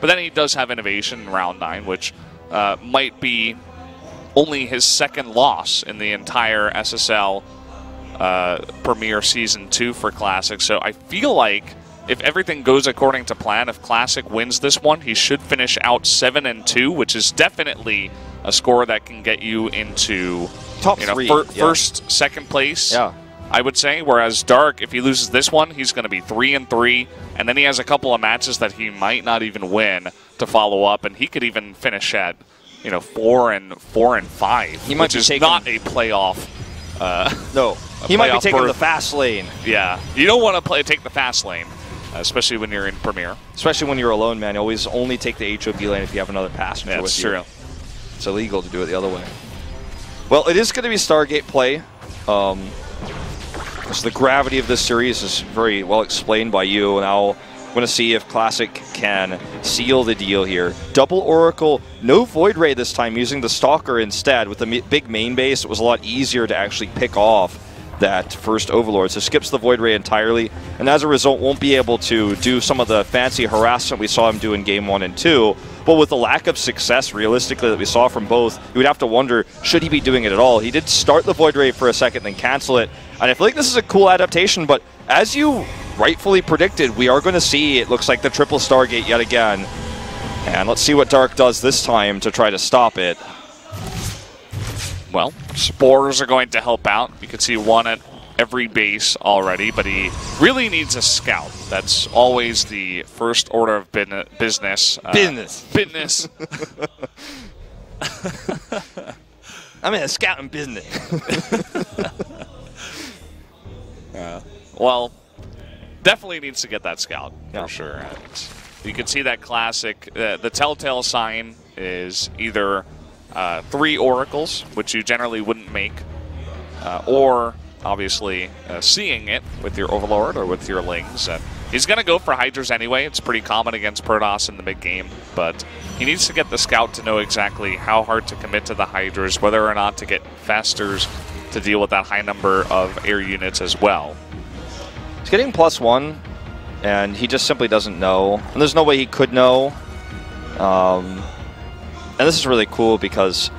But then he does have Innovation in round 9, which might be only his second loss in the entire SSL Premier Season 2 for Classic. So I feel like if everything goes according to plan, if Classic wins this one, he should finish out 7-2, which is definitely a score that can get you into top 3, first, second place. I would say. Whereas Dark, if he loses this one, he's going to be 3-3, and then he has a couple of matches that he might not even win to follow up, and he could even finish at 4-5. He might which is not a playoff. No, he might be taking the fast lane. Yeah, you don't want to take the fast lane, especially when you're in Premier. Especially when you're alone, man. You always only take the HOP lane if you have another passenger with you. That's true. It's illegal to do it the other way. Well, it is going to be Stargate play. So the gravity of this series is very well explained by you. Now, I'm going to see if Classic can seal the deal here. Double Oracle, no Void Ray this time, using the Stalker instead. With the big main base, it was a lot easier to actually pick off that first Overlord. So skips the Void Ray entirely, and as a result won't be able to do some of the fancy harassment we saw him do in Game 1 and 2. But with the lack of success, realistically, that we saw from both, you would have to wonder, should he be doing it at all? He did start the Void Ray for a second, then cancel it. And I feel like this is a cool adaptation, but as you rightfully predicted, we are going to see, it looks like, the triple Stargate yet again. And let's see what Dark does this time to try to stop it. Well, Spores are going to help out. You can see one at every base already, but he really needs a scout. That's always the first order of business. Business. I'm in a scouting business. Well, definitely needs to get that scout, for sure. And you can see that Classic, the telltale sign is either 3 oracles, which you generally wouldn't make, or obviously seeing it with your Overlord or with your Lings. He's going to go for Hydras anyway. It's pretty common against Protoss in the mid-game, but he needs to get the scout to know exactly how hard to commit to the Hydras, whether or not to get Festers to deal with that high number of air units as well. He's getting +1, and he just simply doesn't know. And there's no way he could know. And this is really cool because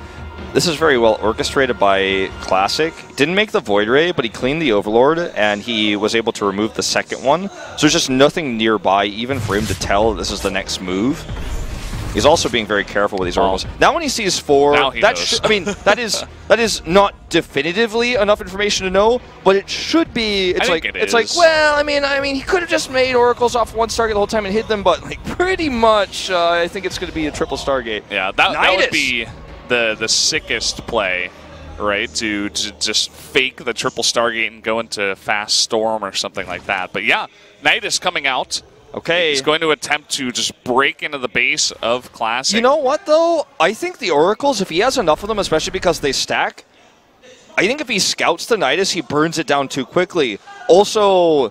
this is very well orchestrated by Classic. Didn't make the Void Ray, but he cleaned the Overlord, and he was able to remove the second one. So there's just nothing nearby, even for him to tell that this is the next move. He's also being very careful with these oracles. Now when he sees 4, I mean, that is not definitively enough information to know, but it should be. It's like, well, I mean, he could have just made oracles off one Stargate the whole time and hid them, but like pretty much, I think it's going to be a triple Stargate. Yeah, that would be the sickest play, right? To just fake the triple Stargate and go into Fast Storm or something like that. But yeah, Nidus coming out. Okay. He's going to attempt to just break into the base of Classic. You know what, though? I think the oracles, if he has enough of them, especially because they stack, I think if he scouts the Nidus, he burns it down too quickly. Also,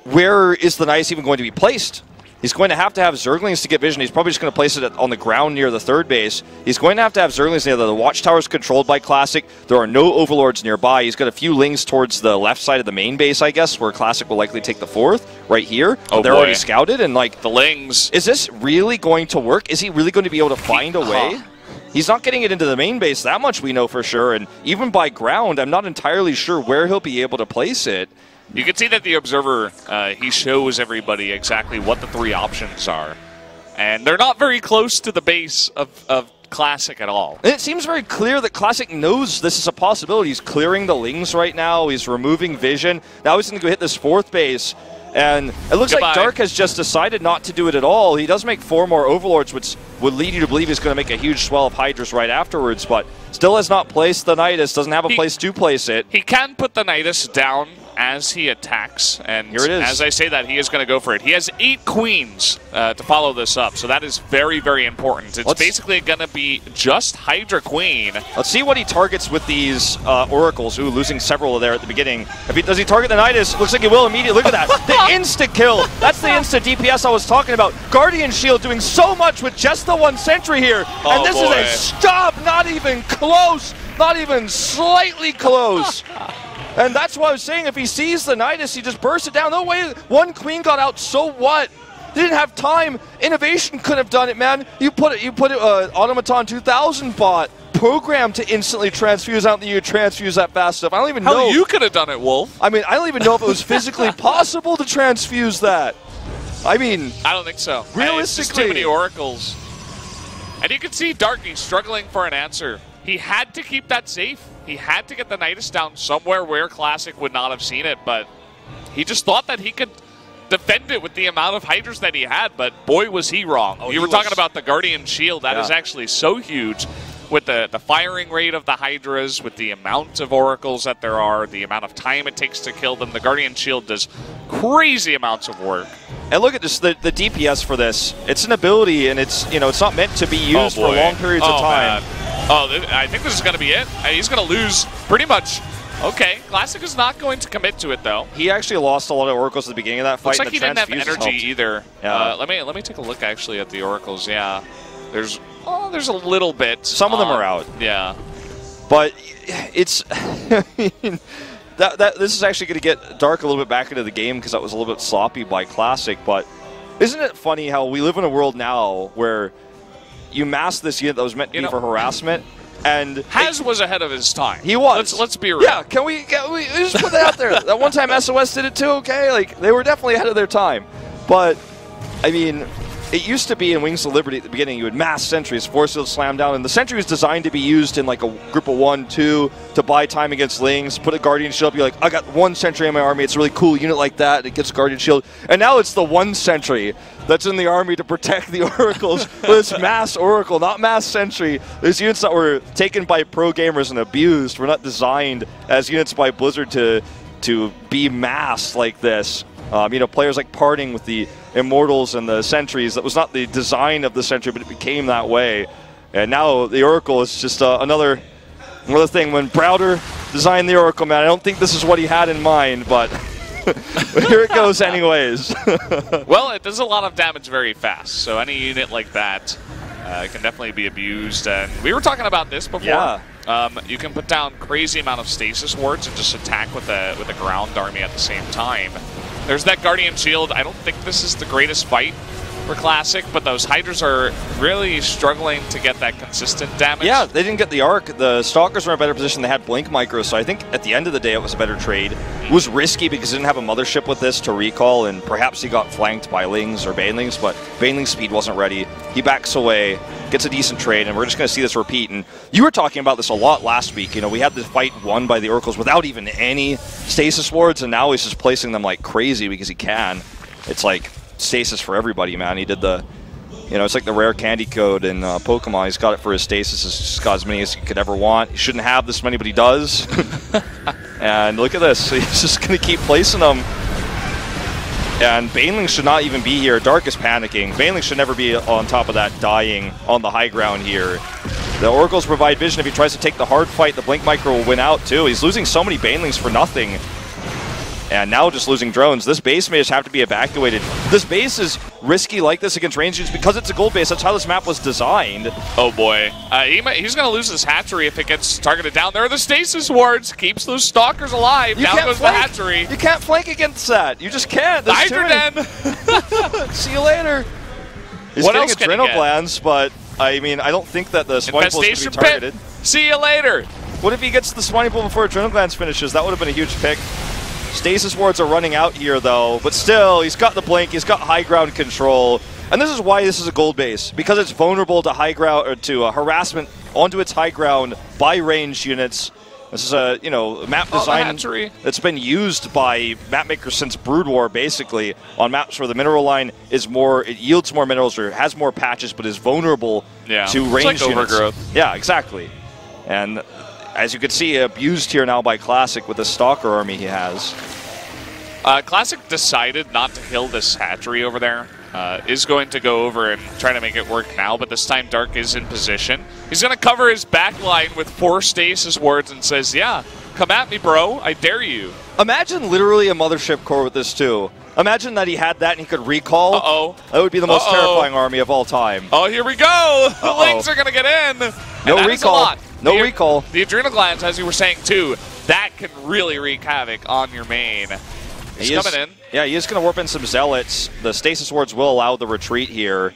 where is the Nidus even going to be placed? He's going to have Zerglings to get vision. He's probably just going to place it on the ground near the third base. He's going to have Zerglings near the watchtower is controlled by Classic. There are no Overlords nearby. He's got a few Lings towards the left side of the main base, I guess, where Classic will likely take the 4th, right here. Oh, they're already scouted, and like the Lings. Is this really going to work? Is he really going to be able to find a way? He's not getting it into the main base, that much we know for sure. And even by ground, I'm not entirely sure where he'll be able to place it. You can see that the Observer, he shows everybody exactly what the 3 options are. And they're not very close to the base of Classic at all. And it seems very clear that Classic knows this is a possibility. He's clearing the Lings right now. He's removing vision. Now he's going to go hit this 4th base. And it looks like Dark has just decided not to do it at all. He does make 4 more Overlords, which would lead you to believe he's going to make a huge swell of Hydras right afterwards, but still has not placed the Nidus, doesn't have a place to place it. He can put the Nidus down as he attacks, and here it is. As I say that, he is going to go for it. He has 8 Queens to follow this up, so that is very, very important. It's basically going to be just Hydra Queen. Let's see what he targets with these Oracles. Ooh, losing several there at the beginning. Does he target the Nidus? Looks like he will immediately. Look at that. The insta-kill. That's the insta-DPS I was talking about. Guardian Shield doing so much with just the 1 sentry here. And this is a stop, not even close. Not even slightly close. And that's what I was saying. If he sees the Nidus, he just bursts it down. No way. 1 Queen got out. So what? They didn't have time. Innovation could have done it, man. You put it. Automaton 2000 bot programmed to instantly transfuse. I don't think you transfuse that fast enough. I don't even know. You could have done it, Wolf. I mean, I don't even know if it was physically possible to transfuse that. I mean, I don't think so. Realistically, it's just too many oracles. And you can see Darky struggling for an answer. He had to keep that safe. He had to get the Nidus down somewhere where Classic would not have seen it, but he just thought that he could defend it with the amount of Hydras that he had, but boy, was he wrong. You were talking about the Guardian Shield. That is actually so huge with the firing rate of the Hydras, with the amount of Oracles that there are, the amount of time it takes to kill them. The Guardian Shield does crazy amounts of work. And look at this, the DPS for this. It's an ability, and it's not meant to be used for long periods of time. Man. I think this is going to be it. He's going to lose pretty much. Okay, Classic is not going to commit to it, though. He actually lost a lot of Oracles at the beginning of that fight. Looks like he didn't have energy either. Yeah. Let me take a look, actually, at the Oracles. Yeah, there's a little bit. Some of them are out. Yeah. But it's... I mean, this is actually going to get Dark a little bit back into the game because that was a little bit sloppy by Classic. But isn't it funny how we live in a world now where you mass this unit that was meant to be for harassment, and Haz was ahead of his time. He was. Let's be real. Yeah, can we just put that out there? That one time SOS did it too. Okay, like they were definitely ahead of their time. But I mean, it used to be in Wings of Liberty at the beginning, you would mass sentries, force it to slam down, and the sentry was designed to be used in like a group of 1, 2 to buy time against Lings, put a Guardian Shield up, you're like, I got 1 sentry in my army, it's a really cool unit like that, it gets a Guardian Shield, and now it's the 1 sentry that's in the army to protect the Oracles, but it's mass Oracle, not mass sentry. There's units that were taken by pro gamers and abused, were not designed as units by Blizzard to be massed like this. Players like parting with the Immortals and the Sentries. That was not the design of the Sentry, but it became that way. And now the Oracle is just another thing. When Browder designed the Oracle, man, I don't think this is what he had in mind, but But here it goes anyways. Well, it does a lot of damage very fast, so any unit like that can definitely be abused. And we were talking about this before. Yeah. You can put down crazy amount of stasis wards and just attack with a ground army at the same time. There's that Guardian Shield. I don't think this is the greatest fight for Classic, but those Hydras are really struggling to get that consistent damage. Yeah, they didn't get the arc. The Stalkers were in a better position. They had Blink Micro, so I think at the end of the day it was a better trade. It was risky because it didn't have a mothership with this to recall, and perhaps he got flanked by Lings or Banelings, but Baneling's speed wasn't ready. He backs away, gets a decent trade, and we're just going to see this repeat. And you were talking about this a lot last week. You know, we had the fight won by the Oracles without even any stasis wards, and now he's just placing them like crazy because he can. It's like stasis for everybody, man. He did the, you know, it's like the rare candy code in Pokemon. He's got it for his stasis. He's just got as many as he could ever want. He shouldn't have this many, but he does. And look at this. He's just going to keep placing them. And Baneling should not even be here. Dark is panicking. Baneling should never be on top of that, dying on the high ground here. The Oracles provide vision. If he tries to take the hard fight, the Blink Micro will win out too. He's losing so many Banelings for nothing. And now just losing drones. This base may just have to be evacuated. This base is risky like this against ranged units because it's a gold base. That's how this map was designed. Oh boy. He's going to lose his hatchery if it gets targeted down. There are the stasis wards. Keeps those stalkers alive. Down goes the hatchery. You can't flank against that. You just can't. Hydroden. See you later. He's what getting else adrenal glands, but I mean, I don't think that the Swine Pool is going to be targeted. See you later. What if he gets the Swine Pool before adrenal glands finishes? That would have been a huge pick. Stasis wards are running out here, though, but still, he's got the blink, he's got high ground control, and this is why this is a gold base, because it's vulnerable to high ground or to harassment onto its high ground by ranged units. This is a map design that's been used by map makers since Brood War, basically, on maps where the mineral line is more, it yields more minerals or has more patches, but is vulnerable to ranged units. Overgrowth. Yeah, exactly, and as you can see, abused here now by Classic with the Stalker army he has. Classic decided not to kill this hatchery over there. Is going to go over and try to make it work now, but this time Dark is in position. He's going to cover his back line with 4 stasis wards and says, yeah, come at me, bro. I dare you. Imagine literally a mothership core with this, too. Imagine that he had that and he could recall. Uh-oh. That would be the most terrifying army of all time. Oh, here we go. The Lings are going to get in. No recall. No recall. The adrenal glands, as you were saying, too, that can really wreak havoc on your main. He's coming in. Yeah, he is going to warp in some Zealots. The Stasis Wards will allow the retreat here.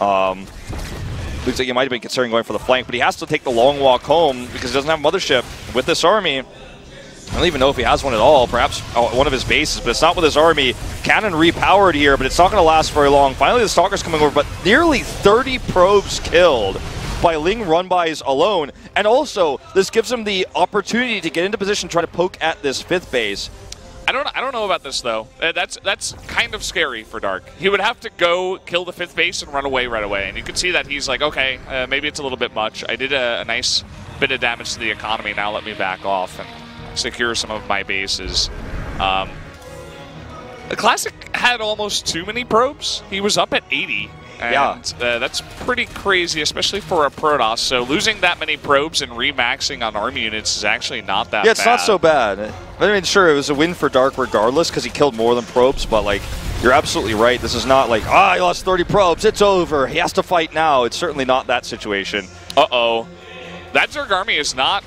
Looks like he might have been considering going for the flank, but he has to take the long walk home because he doesn't have a mothership with this army. I don't even know if he has one at all. Perhaps one of his bases, but it's not with his army. Cannon repowered here, but it's not going to last very long. Finally, the Stalker's coming over, but nearly 30 probes killed by Ling run-bys alone. And also, this gives him the opportunity to get into position, try to poke at this 5th base. I don't know about this, though. That's kind of scary for Dark. He would have to go kill the 5th base and run away right away. And you can see that he's like, okay, maybe it's a little bit much. I did a nice bit of damage to the economy. Now let me back off and secure some of my bases. The Classic had almost too many probes. He was up at 80. And that's pretty crazy, especially for a Protoss. So losing that many probes and remaxing on army units is actually not that bad. Yeah, it's not so bad. I mean, sure, it was a win for Dark regardless because he killed more than probes, but, like, you're absolutely right. This is not like, he lost 30 probes, it's over, he has to fight now. It's certainly not that situation. Uh-oh. That Zerg army is not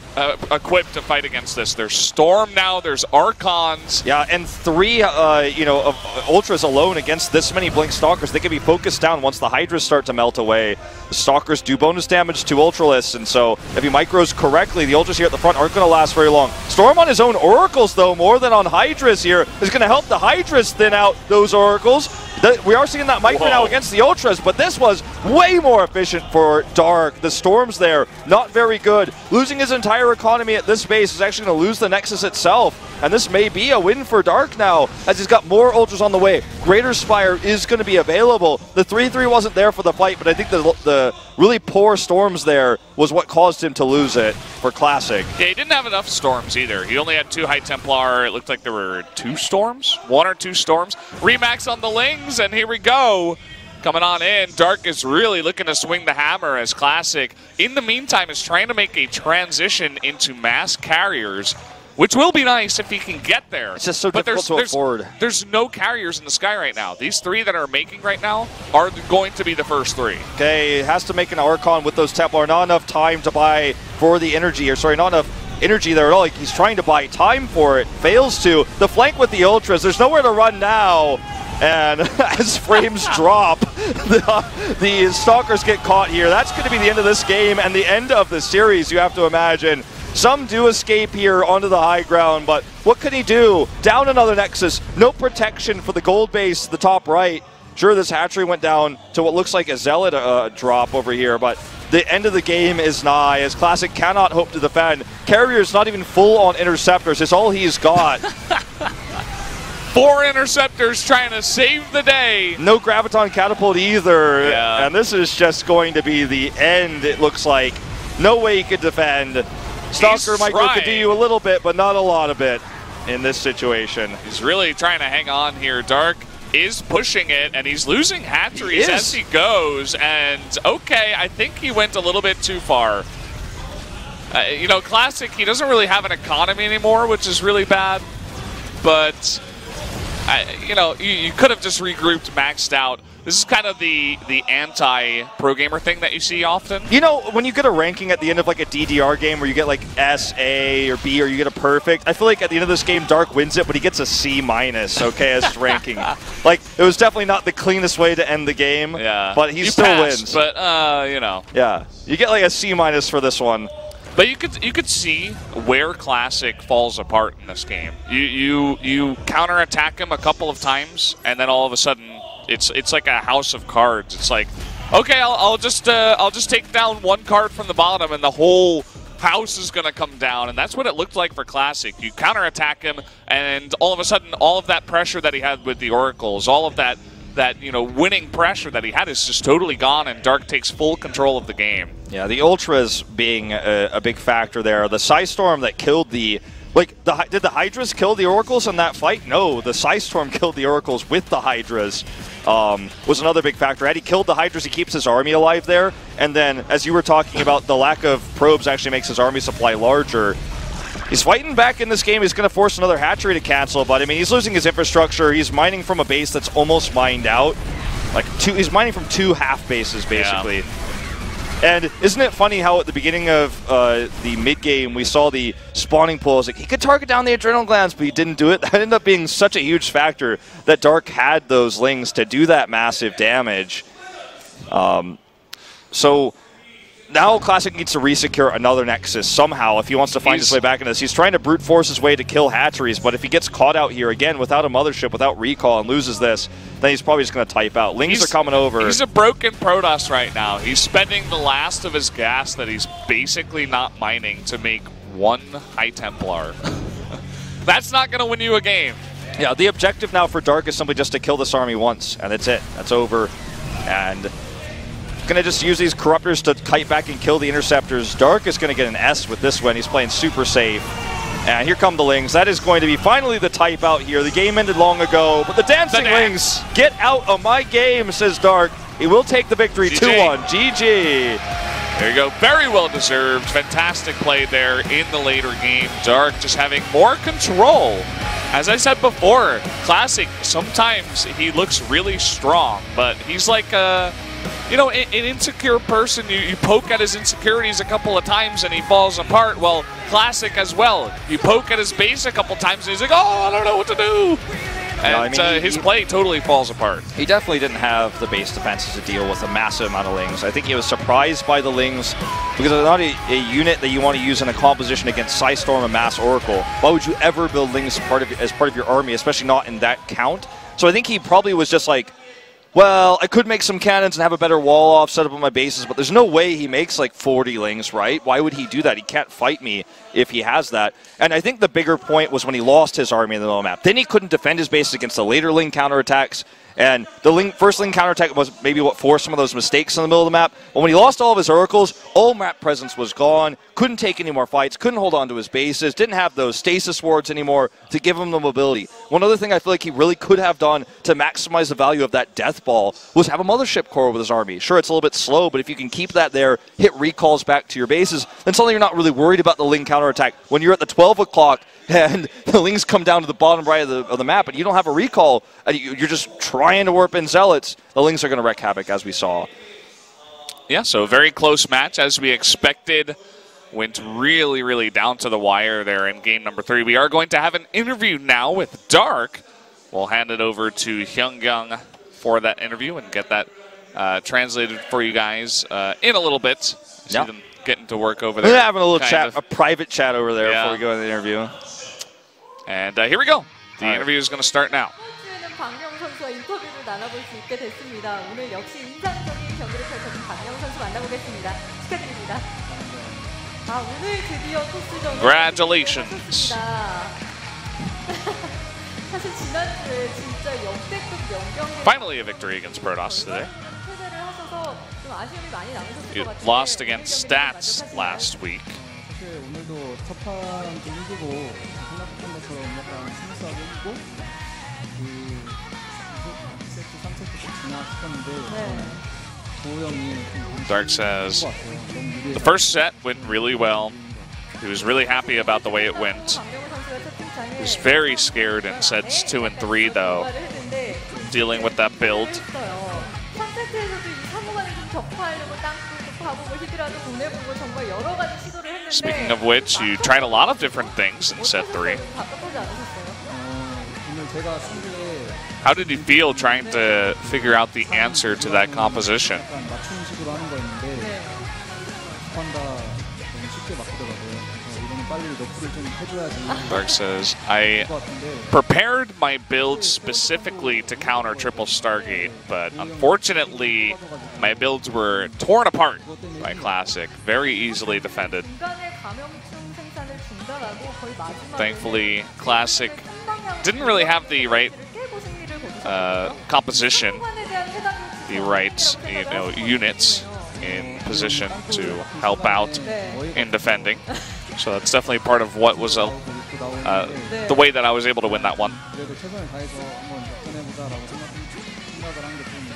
equipped to fight against this. There's Storm now, there's Archons. Yeah, and 3, of Ultras alone against this many Blink Stalkers. They can be focused down once the Hydras start to melt away. The Stalkers do bonus damage to Ultralists, and so if he micros correctly, the Ultras here at the front aren't going to last very long. Storm on his own Oracles, though, more than on Hydras here, is going to help the Hydras thin out those Oracles. We are seeing that micro now against the Ultras, but this was way more efficient for Dark. The Storms there, not very good. Losing his entire economy at this base is actually going to lose the Nexus itself, and this may be a win for Dark now, as he's got more Ultras on the way. Greater Spire is going to be available. The 3-3 wasn't there for the fight, but I think the really poor Storms there was what caused him to lose it for Classic. Yeah, he didn't have enough Storms either. He only had 2 High Templar. It looked like there were 2 Storms, 1 or 2 Storms. Remax on the Lings, and here we go. Coming on in, Dark is really looking to swing the hammer as Classic, in the meantime, is trying to make a transition into mass carriers. which will be nice if he can get there. It's just so difficult to afford. There's no carriers in the sky right now. These 3 that are making right now are going to be the first 3. Okay, has to make an Archon with those Templar. Not enough time to buy for the energy, or sorry, not enough energy there at all. Like, he's trying to buy time for it, fails to. The flank with the Ultras, there's nowhere to run now. And as frames drop, the Stalkers get caught here. That's going to be the end of this game and the end of the series, you have to imagine. Some do escape here onto the high ground, but what can he do? Down another Nexus, no protection for the gold base, the top right. Sure, this hatchery went down to what looks like a Zealot drop over here, but the end of the game is nigh, as Classic cannot hope to defend. Carrier's not even full on interceptors, it's all he's got. 4 interceptors trying to save the day. No Graviton Catapult either, yeah. And this is just going to be the end, it looks like. No way he could defend. Stalker might could do you a little bit, but not a lot of it in this situation. He's really trying to hang on here. Dark is pushing it, and he's losing hatcheries as he goes. And, okay, I think he went a little bit too far. You know, Classic, he doesn't really have an economy anymore, which is really bad. But, you know, you could have just regrouped, maxed out. This is kind of the anti-pro gamer thing that you see often. You know, when you get a ranking at the end of like a DDR game where you get like S, A, or B, or you get a perfect, I feel like at the end of this game, Dark wins it, but he gets a C-, okay, as ranking. Like, it was definitely not the cleanest way to end the game, but he still wins. But, you know. Yeah, you get like a C- for this one. But you could see where Classic falls apart in this game. You counterattack him a couple of times, and then all of a sudden it's like a house of cards. It's like, okay, I'll just take down 1 card from the bottom, and the whole house is going to come down. And that's what it looked like for Classic. You counterattack him, and all of a sudden, all of that pressure that he had with the Oracles, all of that you know, winning pressure that he had is just totally gone, and Dark takes full control of the game. Yeah, the Ultras being a big factor there. The Psystorm that killed the... Like, did the Hydras kill the Oracles in that fight? No, the Psystorm killed the Oracles with the Hydras. Was another big factor. Had he killed the Hydras, he keeps his army alive there. And then, as you were talking about, the lack of probes actually makes his army supply larger. He's fighting back in this game. He's going to force another hatchery to cancel, but I mean, he's losing his infrastructure. He's mining from a base that's almost mined out. Like, he's mining from 2 half bases, basically. Yeah. And isn't it funny how at the beginning of the mid-game we saw the spawning pools? Like, he could target down the adrenal glands, but he didn't do it. That ended up being such a huge factor that Dark had those lings to do that massive damage. So now Classic needs to resecure another Nexus somehow if he wants to find his way back into this. He's trying to brute force his way to kill hatcheries, but if he gets caught out here again without a mothership, without recall, and loses this, then he's probably just going to type out. Lings are coming over. He's a broken Protoss right now. He's spending the last of his gas that he's basically not mining to make 1 High Templar. That's not going to win you a game. Yeah, the objective now for Dark is simply just to kill this army once, and that's it. That's over. And going to just use these Corruptors to kite back and kill the Interceptors. Dark is going to get an S with this one. He's playing super safe. And here come the Lings. That is going to be finally the type out here. The game ended long ago, but the Dancing Lings, get out of my game, says Dark. He will take the victory 2-1. GG. There you go. Very well deserved. Fantastic play there in the later game. Dark just having more control. As I said before, Classic, sometimes he looks really strong, but he's like a... You know, an insecure person, you poke at his insecurities a couple of times and he falls apart. Well, Classic as well. You poke at his base a couple times and he's like, oh, I don't know what to do. And I mean, his play totally falls apart. He definitely didn't have the base defenses to deal with a massive amount of Lings. I think he was surprised by the Lings because they're not a unit that you want to use in a composition against Psystorm and Mass Oracle. Why would you ever build Lings as part of your army, especially not in that count? So I think he probably was just like, well, I could make some cannons and have a better wall off set up on my bases, but there's no way he makes like 40 Lings, right? Why would he do that? He can't fight me if he has that. And I think the bigger point was when he lost his army in the middle of the map. Then he couldn't defend his bases against the later Ling counterattacks. And the first Ling counterattack was maybe what forced some of those mistakes in the middle of the map. But when he lost all of his Oracles, all map presence was gone. Couldn't take any more fights. Couldn't hold on to his bases. Didn't have those stasis wards anymore to give him the mobility. One other thing I feel like he really could have done to maximize the value of that Death Ball was have a Mothership Core with his army. Sure, it's a little bit slow, but if you can keep that there, hit recalls back to your bases, then suddenly you're not really worried about the Ling counterattack. When you're at the 12 o'clock, and the Lings come down to the bottom right of the map, and you don't have a recall, and you're just trying to warp in Zealots, the Lings are going to wreak havoc, as we saw. Yeah, so a very close match, as we expected. Went really, really down to the wire there in game number 3. We are going to have an interview now with Dark. We'll hand it over to Hyungyoung for that interview and get that translated for you guys in a little bit. See them getting to work over there. We're having a little chat, a private chat over there before we go into the interview. And here we go. The interview is going to start now. Congratulations. Finally a victory against Protoss today. You lost against Stats last week. Dark says the first set went really well. He was really happy about the way it went. He was very scared in sets 2 and 3, though, dealing with that build. Speaking of which, you tried a lot of different things in set 3. How did you feel trying to figure out the answer to that composition? Dark says, I prepared my build specifically to counter triple Stargate, but unfortunately my builds were torn apart by Classic, very easily defended. Thankfully, Classic didn't really have the right composition, the right units in position to help out in defending. So that's definitely part of what was the way that I was able to win that one.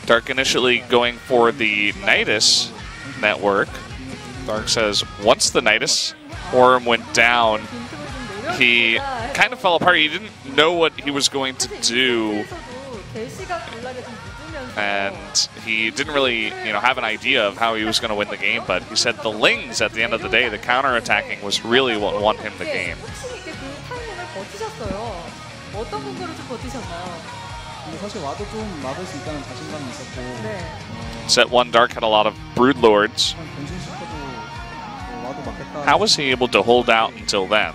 Dark initially going for the Nidus network. Dark says once the Nidus Orm went down, he kind of fell apart. He didn't know what he was going to do, and he didn't really have an idea of how he was going to win the game, but he said the Lings, at the end of the day, the counter-attacking was really what won him the game. Set 1, Dark had a lot of Broodlords. How was he able to hold out until then?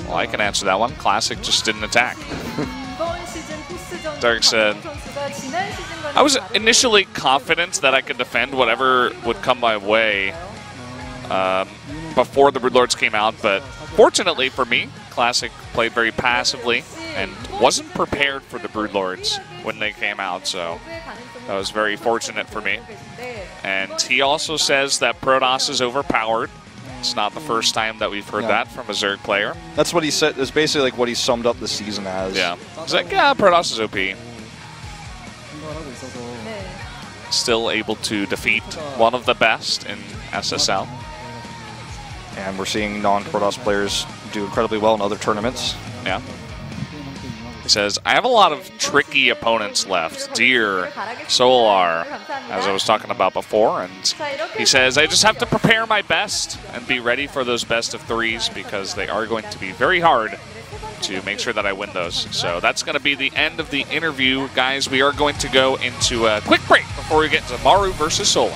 Well, I can answer that one. Classic just didn't attack. Dark said, I was initially confident that I could defend whatever would come my way before the Broodlords came out, but fortunately for me, Classic played very passively and wasn't prepared for the Broodlords when they came out, so that was very fortunate for me. And he also says that Protoss is overpowered. It's not the first time that we've heard that from a Zerg player. That's what he said. It's basically like what he summed up the season as. Yeah. He's like, yeah, Protoss is OP. Still able to defeat one of the best in SSL. And we're seeing non-Protoss players do incredibly well in other tournaments. Yeah. He says, I have a lot of tricky opponents left. Deer, Solar, as I was talking about before. And he says, I just have to prepare my best and be ready for those best of 3s because they are going to be very hard to make sure that I win those. So that's going to be the end of the interview. Guys, we are going to go into a quick break before we get into Maru versus Solar.